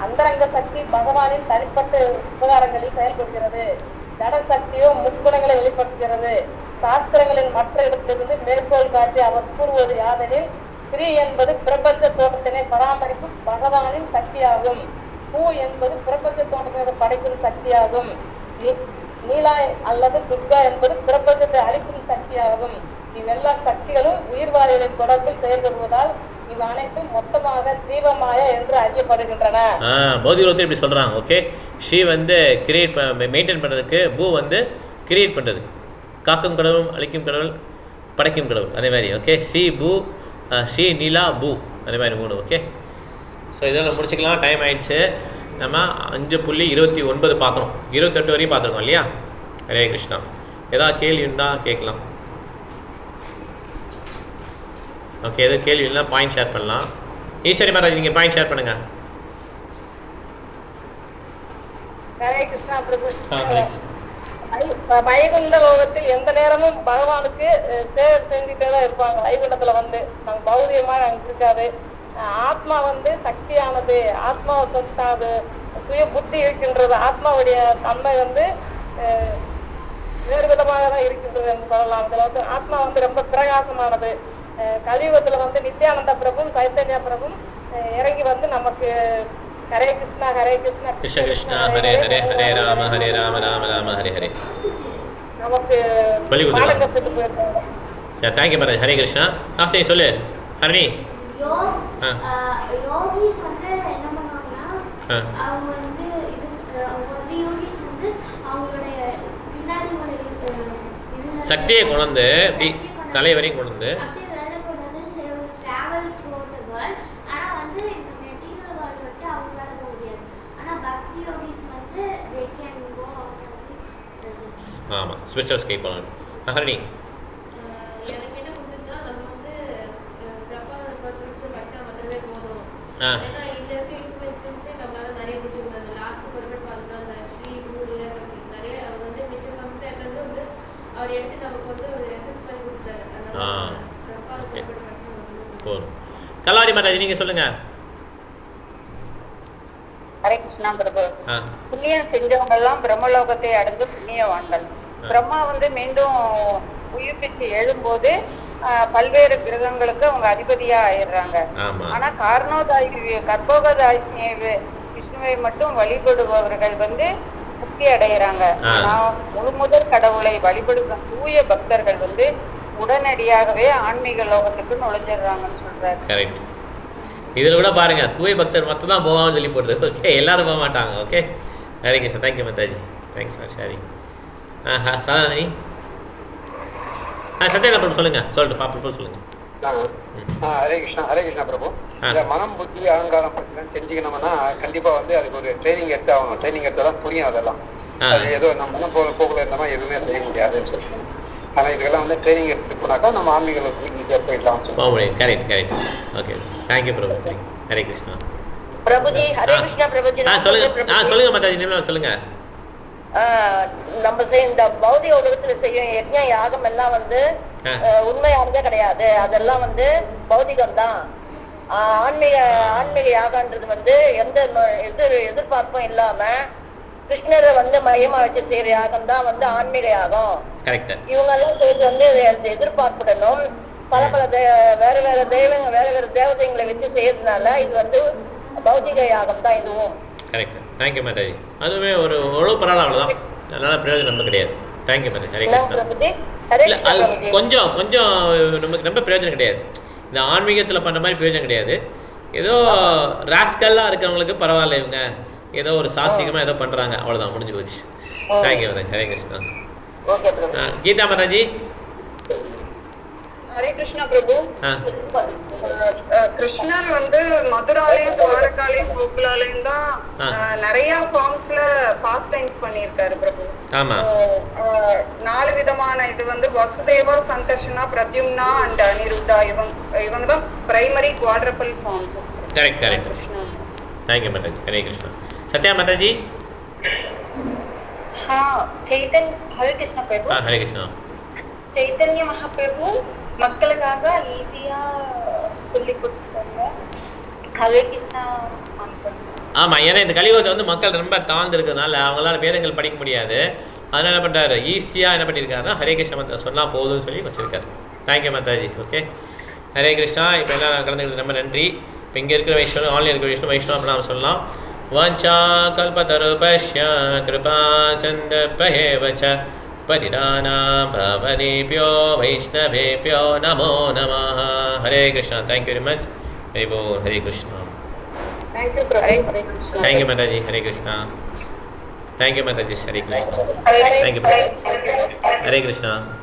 அந்தரங்க சக்தி பகவானின் தனிப்பட்ட உபகாரங்களில் செயல்படுகிறது. ஜட சக்தியோ முக்குணங்களை வெளிப்படுத்துகிறது. சாஸ்திரங்களின் மற்ற இடத்திலிருந்து மேற்கோள் காட்டி அவர் கூறுவது யாதெனில், ஸ்ரீ என்பது பிரபஞ்ச தோட்டத்தினை பராமரிக்கும் பகவானின் சக்தியாகும். பூ என்பது பிரபஞ்ச தோட்டத்தினை படைக்கும் சக்தியாகும். நீலா அல்லது துர்கா என்பது பிரபஞ்சத்தை அழிக்கும் சக்தியாகும். இவ்வெல்லா சக்திகளும் உயிர்வாழிகளின் தொடர்பில் செயல்படுவதால் இவை அனைத்தும் மொத்தமாக ஜீவமாயா என்று அறியப்படுகின்றன. பௌதிகள் வந்து இப்படி சொல்கிறாங்க. ஓகே, ஷீ வந்து கிரியேட் மெயின்டைன் பண்ணுறதுக்கு, பூ வந்து கிரியேட் பண்ணுறது, காக்கும் கடவுள், அழிக்கும் கடவுள், படைக்கும் கடவுள், அதே மாதிரி. ஓகே, ஷீ பூ, ஷீ நிலா பூ, அதே மாதிரி 3. ஓகே, ஸோ இதெல்லாம் முடிச்சுக்கலாம். டைம் ஆயிடுச்சு. நம்ம 5.29 பார்க்குறோம். 28 வரையும் பார்த்துருக்கோம் இல்லையா? ஹரே கிருஷ்ணா. ஏதாவது கேள்வி இருந்தால் கேட்கலாம். ஓகே, எதுவும் கேள்வி இல்லைனா பாயிண்ட் ஷேர் பண்ணலாம். ஈஸ்வரி மாதாஜி நீங்கள் பாயிண்ட் ஷேர் பண்ணுங்கள். ஹரே கிருஷ்ணா பிரபு. வைகுண்ட லோகத்தில் எந்த நேரமும் பகவானுக்கு சேவை செஞ்சுட்டே தான் இருப்பாங்க. வைகுண்டத்துல வந்து நம்ம பௌதிகமாக அங்கே இருக்காது. ஆத்மா வந்து சக்தியானது, ஆத்மாவை தொட்டாது, சுய புத்தி இருக்கின்றது. ஆத்மாவுடைய தன்மை வந்து வேறு விதமாக தான் இருக்கின்றது என்று சொல்லலாம். இதுல வந்து ஆத்மா வந்து ரொம்ப பிரகாசமானது. கலியுகத்துல வந்து நித்யானந்த பிரபும் சைத்தன்யா பிரபும் இறங்கி வந்து நமக்கு ஹரே கிருஷ்ணா ஹரே கிருஷ்ணா கிருஷ்ண கிருஷ்ணா ஹரே ஹரே ஹரே ராம ராம ராம ஹரே ஹரே நமக்கு பாடம் கற்றுட்டு போயிருக்காங்க. சரி, தேங்க்யூ மாதாஜி. ஹரே கிருஷ்ணா. ஆசை சொல்லு ஹரணி. யோகிஸ் வந்து என்ன பண்ணுவாங்கன்னா, அவங்க வந்து யோகிஸ் வந்து அவங்களுடைய பின்னாடி சக்தியை கொண்டு வந்து தலை வரையும் கொண்டு வந்து டிராவல் போட்டு வேர்ல்ட். ஆனால் வந்து இந்த மெட்டீரியல் வேர்ல்ட் விட்டு அவங்களால போக முடியாது. ஆனால் பக்தி யோகிஸ் வந்து they can go. ஆமாம், ஸ்பிரிச்சுவல் ஸ்கேப் பண்ணணும். ஹரணி. எனக்கு என்ன புரிஞ்சுதுன்னா, நம்ம வந்து பிரபாவோட பர்பஸ் படிச்சா மட்டுமே போதும். ஏன்னா இதுல இருக்க இன்ஃபுளுன்ஸே நம்மளால நிறைய புரிஞ்சுக்கணும். லாஸ்ட் பர்பஸ் பார்த்தா ஸ்ரீ குரு நிறைய அவர் வந்து மிச்ச சம்டைம்ல வந்து அவர் எடுத்து நமக்கு வந்து ஒரு எசன்ஸ் பண்ணி கொடுத்தாரு. அதனால பிரபாவோட பர்பஸ் படிச்சா போதும். கலாவதி மாதாஜி நீங்கள் சொல்லுங்கள். ஹரே கிருஷ்ணா பிரபு. புண்ணியம் செஞ்சவங்க எல்லாம் பிரம்மலோகத்தை அடைந்து புண்ணியவான்கள். பிரம்மா வந்து மீண்டும் உயிர்ப்பிச்சு எழும்போது பல்வேறு கிரகங்களுக்கு அவங்க அதிபதியா ஆயிடுறாங்க. ஆனா கர்ப்போகதாய் விஷ்ணுவை மட்டும் வழிபடுபவர்கள் வந்து முக்தி அடைகிறாங்க. முழுமுதற் கடவுளை வழிபடுகிற தூய பக்தர்கள் வந்து உடனடியாகவே ஆன்மீக லோகத்துக்கு நுழைஞ்சிடுறாங்கன்னு சொல்றாரு. கரெக்ட். இதில் கூட பாருங்க, தூய பக்தர் மட்டும் தான் போவான்னு சொல்லி போடுறது. ஓகே, எல்லாரும் போக மாட்டாங்க. ஓகே, ஹரே கிருஷ்ணா. தேங்க்யூ மாதாஜி. Thanks for sharing. சாதாரணி. சத்யநாராயண பிரபு சொல்லுங்க. சொல்லிட்டு பாப்பா சொல்லுங்க. ஹரே கிருஷ்ணா. ஹரே கிருஷ்ணா பிரபு. இந்த மனம் புத்தி அகங்காரம் பற்றிலாம் தெரிஞ்சுக்கணும்னா கண்டிப்பா வந்து அதுக்கு ஒரு ட்ரைனிங் எடுத்து ஆகணும். ட்ரைனிங் எடுத்தாதான் புரியும். அதெல்லாம் அது ஏதோ நம்ம மனம் போகல இருந்தோம்னா எதுவுமே செய்ய முடியாதுன்னு சொல்லுவோம். ஆனால் இதுக்கெல்லாம் வந்து ட்ரைனிங் எடுத்துட்டு போனாக்கா நம்ம ஆன்மீகத்துக்கு ஈஸியாக போயிடலாம். Correct correct. ஓகே, தேங்க்யூ பிரபு. ஹரே கிருஷ்ணா. பிரபுஜி. ஹரே கிருஷ்ணா பிரபுஜி. சொல்லுங்க. சொல்லுங்க மாதாஜி, சொல்லுங்க. நம்ம இந்த பௌதிக உலகத்துல செய்யும் யஜ்ஞ யாகம் எல்லாம் வந்து உண்மையானதே கிடையாது. அதெல்லாம் வந்து பௌதிகம் தான். ஆன்மீக யாகன்றது வந்து எந்த எதிர்பார்ப்பும் இல்லாம கிருஷ்ணரை வந்து மையமா வச்சு செய்யற யாகம் தான் வந்து ஆன்மீக யாகம். இவங்க எல்லாம் செய்து வந்து எதிர்பார்ப்புடனும் பல வேற வேற தேவதைங்களை வச்சு செய்யறதுனால இது வந்து பௌதிக யாகம் தான் இதுவும். கரெக்ட். தேங்க்யூ மாதாஜி. அதுவுமே ஒரு பரவாயில்ல, அவ்வளோதான். அதனால பிரயோஜனம் நமக்கு கிடையாது. தேங்க்யூ மாதாஜி. ஹரே கிருஷ்ணா. அது கொஞ்சம் நமக்கு ரொம்ப பிரயோஜனம் கிடையாது. இந்த ஆன்மீகத்தில் பண்ணுற மாதிரி பிரயோஜனம் கிடையாது. ஏதோ ராஸ்கல்லாக இருக்கிறவங்களுக்கு பரவாயில்ல, இவங்க ஏதோ ஒரு சாத்திகமாக ஏதோ பண்ணுறாங்க, அவ்வளோதான், முடிஞ்சு போச்சு. தேங்க்யூ மாதாஜி. ஹரே கிருஷ்ணா. கீதா மாதாஜி. ஹரே கிருஷ்ணா பிரபு. கிருஷ்ணர் வந்து மதுராலையும் துவாரகாலையும் கோகுலாலையும் தான் நிறைய ஃபார்ம்ஸ்ல பாஸ்ட் டைம்ஸ் பண்ணியிருக்காரு பிரபு. ஆமா. 4 விதமான இது வந்து வசுதேவா, சந்தர்ஷனா, பிரத்யும்னா அண்ட் அனிருத்தா, இவங்க தான் primary quadruple forms. Correct correct. Thank you மாதாஜி. ஹரே கிருஷ்ணா. சத்யா மாதாஜி. ஹரே கிருஷ்ணா பிரபு. ஹரே கிருஷ்ணா. சைத்தன்ய மகாபிரபு மக்களுக்காக ஈஸியா சொல்லி கொடுத்தாங்க. ஹரே கிருஷ்ணா. ஆமாம், ஏன்னா இந்த கலியுகத்தை வந்து மக்கள் ரொம்ப தாழ்ந்துருக்கிறதுனால அவங்களால வேதங்கள் படிக்க முடியாது. அதனால் என்ன பண்ணுறாரு, ஈஸியாக என்ன பண்ணியிருக்காருன்னா ஹரே கிருஷ்ணா மந்திரம் சொன்னால் போதும்னு சொல்லி வச்சுருக்காரு. தேங்க்யூ மாதாஜி. ஓகே, ஹரே கிருஷ்ணா. இப்போ எல்லாம் கலந்துக்கிறது ரொம்ப நன்றி. இப்போ இங்கே இருக்கிற வைஷ்ணவம், ஆன்லைன் இருக்கிற வைஷ்ணவம் அப்படி நாம் சொல்லலாம். வாஞ்சா கல்பதருபஷ்ய கிருபா சந்தர்பஹேவ ச परिदानां भवनेभ्यो वैष्णवेभ्यो नमो नमः. Hare Krishna. Thank you very much. Hare बोल. Hare Krishna. Thank you, Prabhu. Thank you माताजी. हरे कृष्णा. थैंक यू माताजी. हरे कृष्णा. Thank you. हरे कृष्णा.